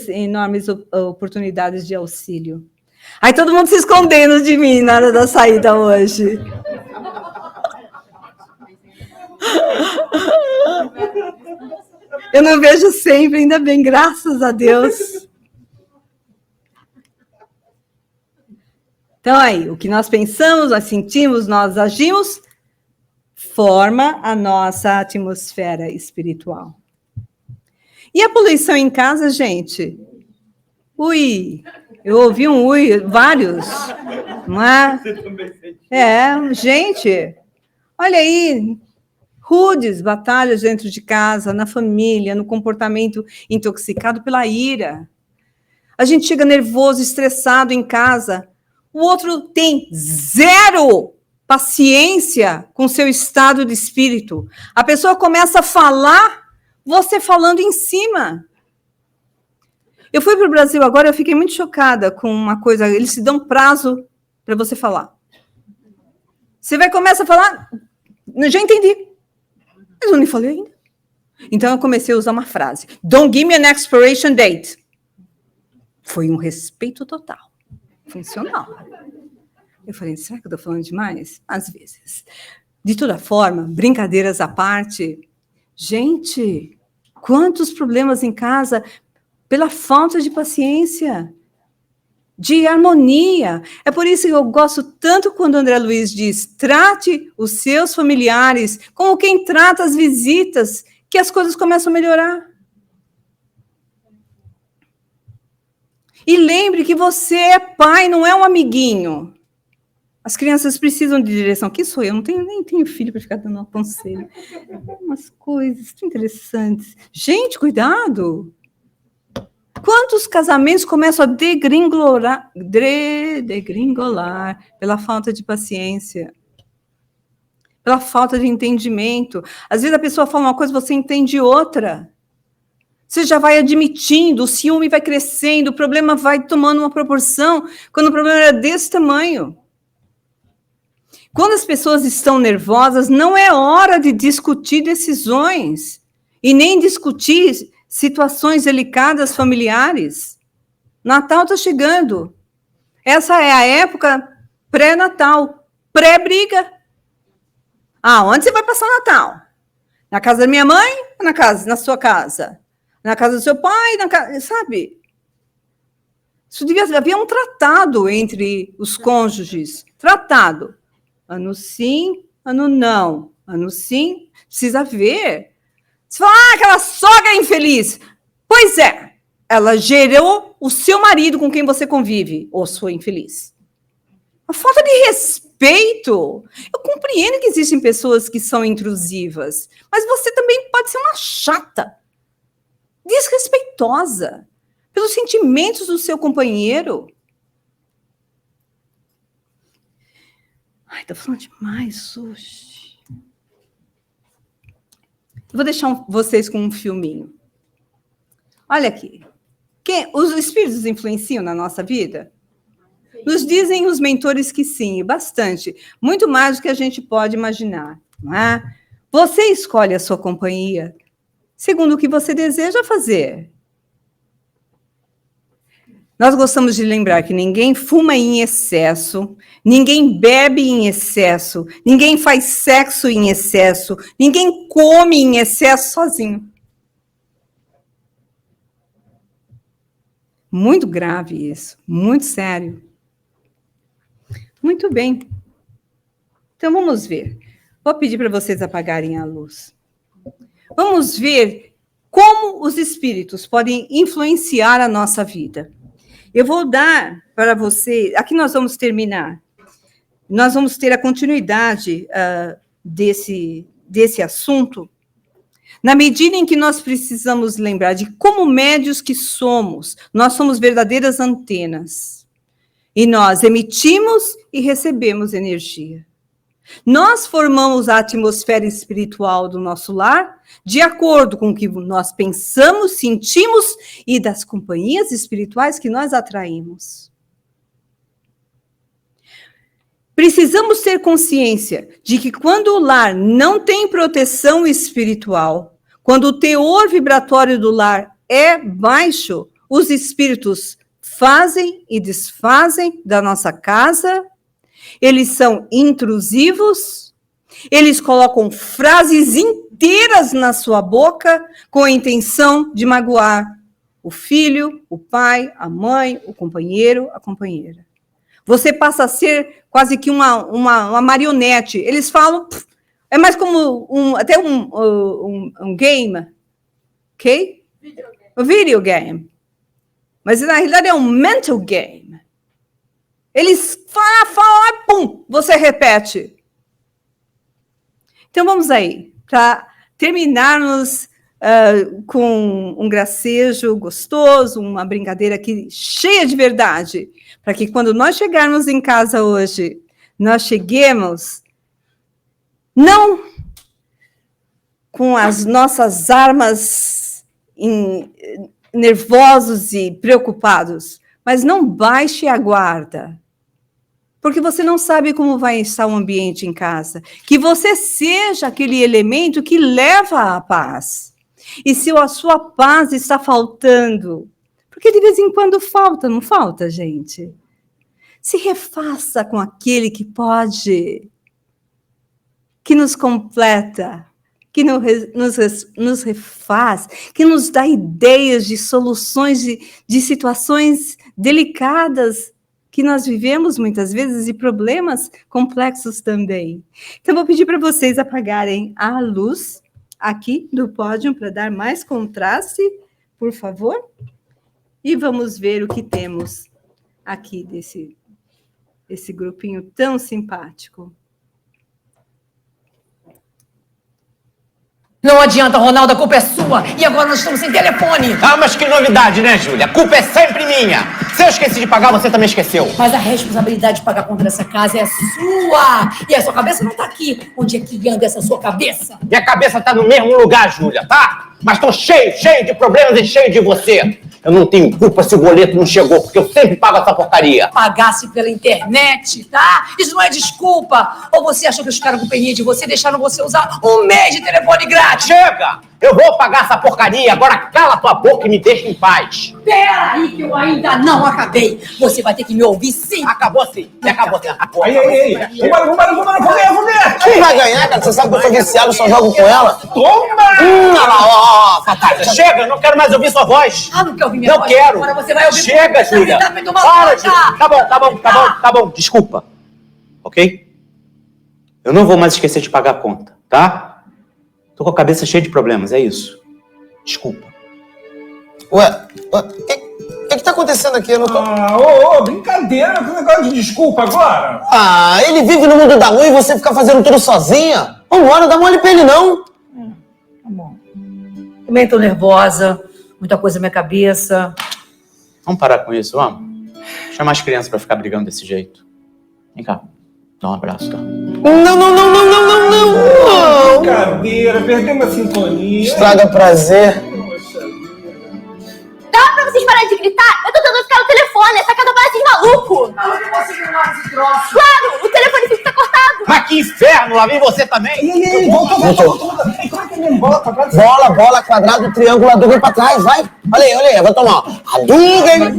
enormes oportunidades de auxílio. Aí todo mundo se escondendo de mim na hora da saída hoje. Eu não vejo sempre, ainda bem, graças a Deus. Então, aí, o que nós pensamos, nós sentimos, nós agimos, forma a nossa atmosfera espiritual. E a poluição em casa, gente? Ui, eu ouvi um ui, vários. Não é? Gente, olha aí, rudes batalhas dentro de casa, na família, no comportamento intoxicado pela ira. A gente chega nervoso, estressado em casa, o outro tem zero paciência com seu estado de espírito. A pessoa começa a falar, você falando em cima. Eu fui para o Brasil agora, eu fiquei muito chocada com uma coisa, eles te dão prazo para você falar. Você começa a falar, já entendi. Mas eu nem falei ainda. Então, eu comecei a usar uma frase. Don't give me an expiration date. Foi um respeito total. Funcional. Eu falei, será que eu estou falando demais? Às vezes. De toda forma, brincadeiras à parte, gente, quantos problemas em casa pela falta de paciência, de harmonia. É por isso que eu gosto tanto quando o André Luiz diz, trate os seus familiares como quem trata as visitas, que as coisas começam a melhorar. E lembre que você é pai, não é um amiguinho. As crianças precisam de direção. Quem sou eu? Nem tenho filho para ficar dando um conselho. Umas coisas tão interessantes. Gente, cuidado! Quantos casamentos começam a degringolar pela falta de paciência? pela falta de entendimento. Às vezes a pessoa fala uma coisa, você entende outra. Você já vai admitindo, o ciúme vai crescendo, o problema vai tomando uma proporção, quando o problema era desse tamanho. Quando as pessoas estão nervosas, não é hora de discutir decisões e nem discutir situações delicadas familiares. Natal está chegando. Essa é a época pré-natal, pré-briga. Onde você vai passar o Natal? Na casa da minha mãe ou na sua casa? Na casa do seu pai, sabe? Isso devia haver um tratado entre os cônjuges. Tratado. Ano sim, ano não. Ano sim, precisa ver. Você fala, aquela sogra infeliz. Pois é, ela gerou o seu marido com quem você convive, ou sua infeliz. A falta de respeito. Eu compreendo que existem pessoas que são intrusivas, mas você também pode ser uma chata, desrespeitosa, pelos sentimentos do seu companheiro. Tô falando demais, sushi. Vou deixar vocês com um filminho. Olha aqui. Os espíritos influenciam na nossa vida? Nos dizem os mentores que sim, bastante. Muito mais do que a gente pode imaginar. Não é? Você escolhe a sua companhia segundo o que você deseja fazer. Nós gostamos de lembrar que ninguém fuma em excesso, ninguém bebe em excesso, ninguém faz sexo em excesso, ninguém come em excesso sozinho. Muito grave isso, muito sério. Muito bem. Então, vamos ver. Vou pedir para vocês apagarem a luz. Vamos ver como os espíritos podem influenciar a nossa vida. Eu vou dar para você... Aqui nós vamos terminar. Nós vamos ter a continuidade desse assunto, na medida em que nós precisamos lembrar de como médios que somos, nós somos verdadeiras antenas. E nós emitimos e recebemos energia. Nós formamos a atmosfera espiritual do nosso lar de acordo com o que nós pensamos, sentimos e das companhias espirituais que nós atraímos. Precisamos ter consciência de que quando o lar não tem proteção espiritual, quando o teor vibratório do lar é baixo, os espíritos fazem e desfazem da nossa casa. Eles são intrusivos, eles colocam frases inteiras na sua boca com a intenção de magoar o filho, o pai, a mãe, o companheiro, a companheira. Você passa a ser quase que uma marionete. Eles falam, é mais como até um game, ok? Um videogame. Mas na realidade é um mental game. Eles falam, pum, você repete. Então, vamos aí, para terminarmos com um gracejo gostoso, uma brincadeira aqui cheia de verdade, para que quando nós chegarmos em casa hoje, nós cheguemos não com as nossas armas nervosos e preocupados, mas não baixe a guarda. Porque você não sabe como vai estar o ambiente em casa. Que você seja aquele elemento que leva à paz. E se a sua paz está faltando, porque de vez em quando falta, não falta, gente? Se refaça com aquele que pode, que nos completa, que nos refaz, que nos dá ideias de soluções de situações delicadas que nós vivemos muitas vezes e problemas complexos também. Então, vou pedir para vocês apagarem a luz aqui do pódio para dar mais contraste, por favor. E vamos ver o que temos aqui desse grupinho tão simpático. Não adianta, Ronaldo, a culpa é sua. E agora nós estamos sem telefone. Ah, mas que novidade, né, Júlia? A culpa é sempre minha. Se eu esqueci de pagar, você também esqueceu. Mas a responsabilidade de pagar conta dessa casa é sua. E a sua cabeça não tá aqui. Onde é que anda essa sua cabeça? Minha cabeça tá no mesmo lugar, Júlia, tá? Mas tô cheio de problemas e cheio de você. Eu não tenho culpa se o boleto não chegou, porque eu sempre pago essa porcaria. Pagasse pela internet, tá? Isso não é desculpa. Ou você achou que os caras com peninha de você deixaram você usar um mês de telefone grátis? Chega! Eu vou pagar essa porcaria, agora cala tua boca e me deixa em paz. Pera aí que eu ainda não acabei. Você vai ter que me ouvir sim. Acabou sim, acabou sim. Aí. Vambora. Quem vai ganhar, cara? Você sabe que eu sou viciado, só jogo com ela. Toma! Olha lá, ó, Fatália. Chega, eu não quero mais ouvir sua voz. Ah, não quer ouvir minha Não voz? quero. Agora você vai ouvir. Chega, Júlia. Tá me tomando Para, conta. Júlia. Tá bom. Desculpa. Ok? Eu não vou mais esquecer de pagar a conta, tá? Tô com a cabeça cheia de problemas, é isso. Desculpa. Ué, o que tá acontecendo aqui? Eu não tô... Brincadeira, que negócio de desculpa agora. Ah, ele vive no mundo da lua e você fica fazendo tudo sozinha? Vambora, dá mole pra ele, não. Tá bom. Também tô nervosa. Muita coisa na minha cabeça. Vamos parar com isso, vamos? Chamar as crianças pra ficar brigando desse jeito. Vem cá, dá um abraço, tá? Não. Brincadeira, perdemos a sintonia. Estraga prazer. Dá pra vocês pararem de gritar? Eu tô tentando ficar no telefone, essa casa parece de maluco! Mas eu consigo arrumar esse troço. Claro, o telefone fica cortado! Mas que inferno, lá vem você também! Ei, volta. Como é que é mesmo? Bola pra trás? Bola, quadrado, triângulo, Hadouken pra trás, vai. Olha aí, vai tomar. Hadouken.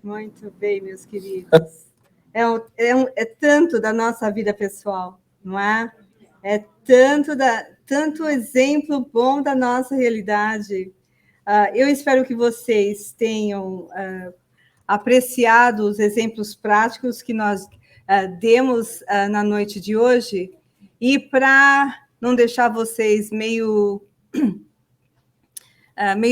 Muito bem, meus queridos. É tanto da nossa vida pessoal, não é? É tanto exemplo bom da nossa realidade. Eu espero que vocês tenham apreciado os exemplos práticos que nós demos na noite de hoje. E para não deixar vocês meio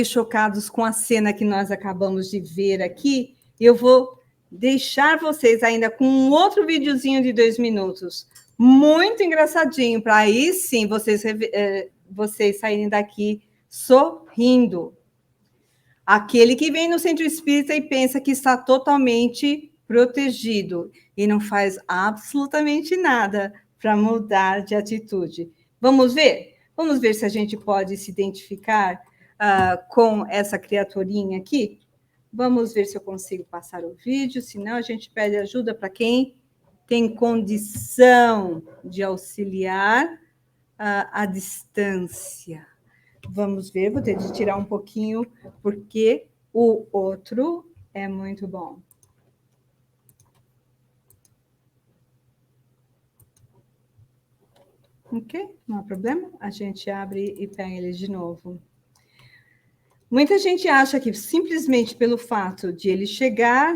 chocados com a cena que nós acabamos de ver aqui, eu vou deixar vocês ainda com um outro videozinho de 2 minutos, muito engraçadinho, para aí sim vocês saírem daqui sorrindo. Aquele que vem no centro espírita e pensa que está totalmente protegido e não faz absolutamente nada para mudar de atitude. Vamos ver? Vamos ver se a gente pode se identificar com essa criaturinha aqui? Vamos ver se eu consigo passar o vídeo, senão a gente pede ajuda para quem tem condição de auxiliar à distância. Vamos ver, vou ter de tirar um pouquinho, porque o outro é muito bom. Ok, não há problema, a gente abre e pega ele de novo. Muita gente acha que simplesmente pelo fato de ele chegar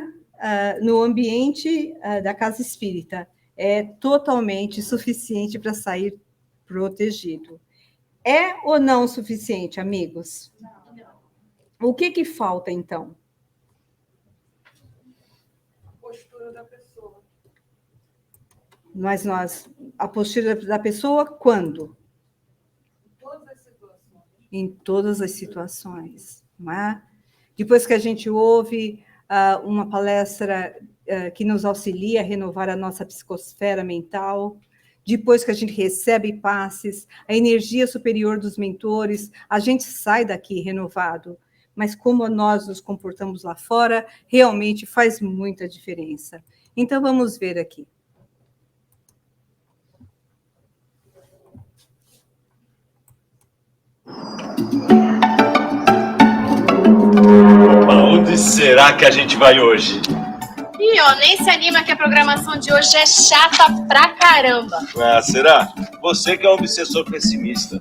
no ambiente da casa espírita é totalmente suficiente para sair protegido. É ou não suficiente, amigos? Não. O que falta, então? A postura da pessoa. Mas a postura da pessoa, quando? Em todas as situações, não é? Depois que a gente ouve uma palestra que nos auxilia a renovar a nossa psicosfera mental, depois que a gente recebe passes, a energia superior dos mentores, a gente sai daqui renovado. Mas como nós nos comportamos lá fora, realmente faz muita diferença. Então, vamos ver aqui. Onde será que a gente vai hoje? Ih, ó, nem se anima que a programação de hoje é chata pra caramba. Ah, será? Você que é um obsessor pessimista.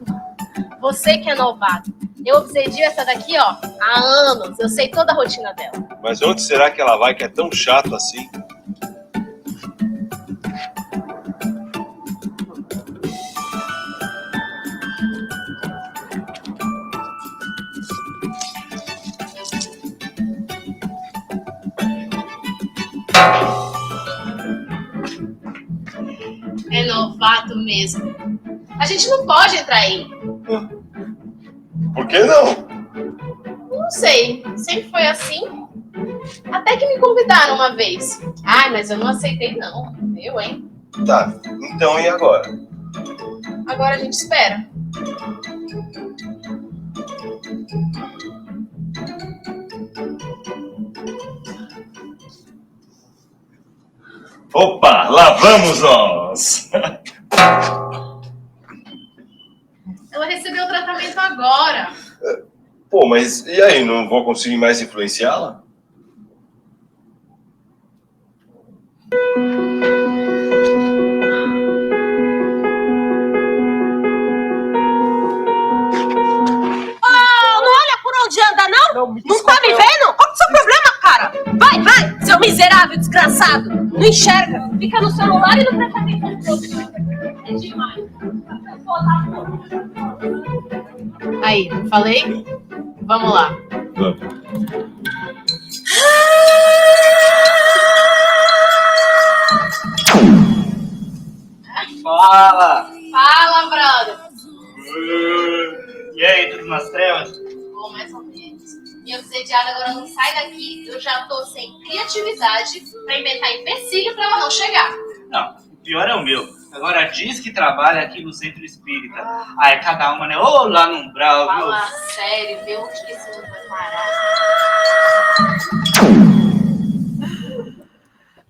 Você que é novato. Eu obsedi essa daqui, ó, há anos. Eu sei toda a rotina dela. Mas onde será que ela vai que é tão chato assim? É novato. novato mesmo. A gente não pode entrar aí. Por que não? Não sei, sempre foi assim. Até que me convidaram uma vez. Ai, mas eu não aceitei não. Eu, hein? Tá, então e agora? Agora a gente espera. Opa, lá vamos nós! Ela recebeu o tratamento agora. Pô, mas e aí, não vou conseguir mais influenciá-la? Não olha por onde anda, não? Não tá me vendo? Qual que é o seu problema, cara? Vai, seu miserável desgraçado. Não enxerga. Fica no celular e não presta atenção nos outros. É demais. Aí, falei? Vamos lá. Fala! Fala, brother. E aí, tudo nas trevas? Bom, mais ou menos. Minha obsediada agora não sai daqui. Eu já tô sem criatividade pra inventar empecilho pra ela não chegar. Não, o pior é o meu. Agora diz que trabalha aqui no centro espírita. Ai, cada uma, né? Ô, lá no umbral, viu? Fala sério, vê onde que esse mundo vai parar.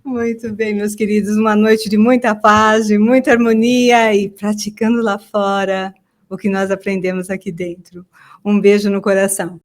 Muito bem, meus queridos, uma noite de muita paz, de muita harmonia e praticando lá fora o que nós aprendemos aqui dentro. Um beijo no coração.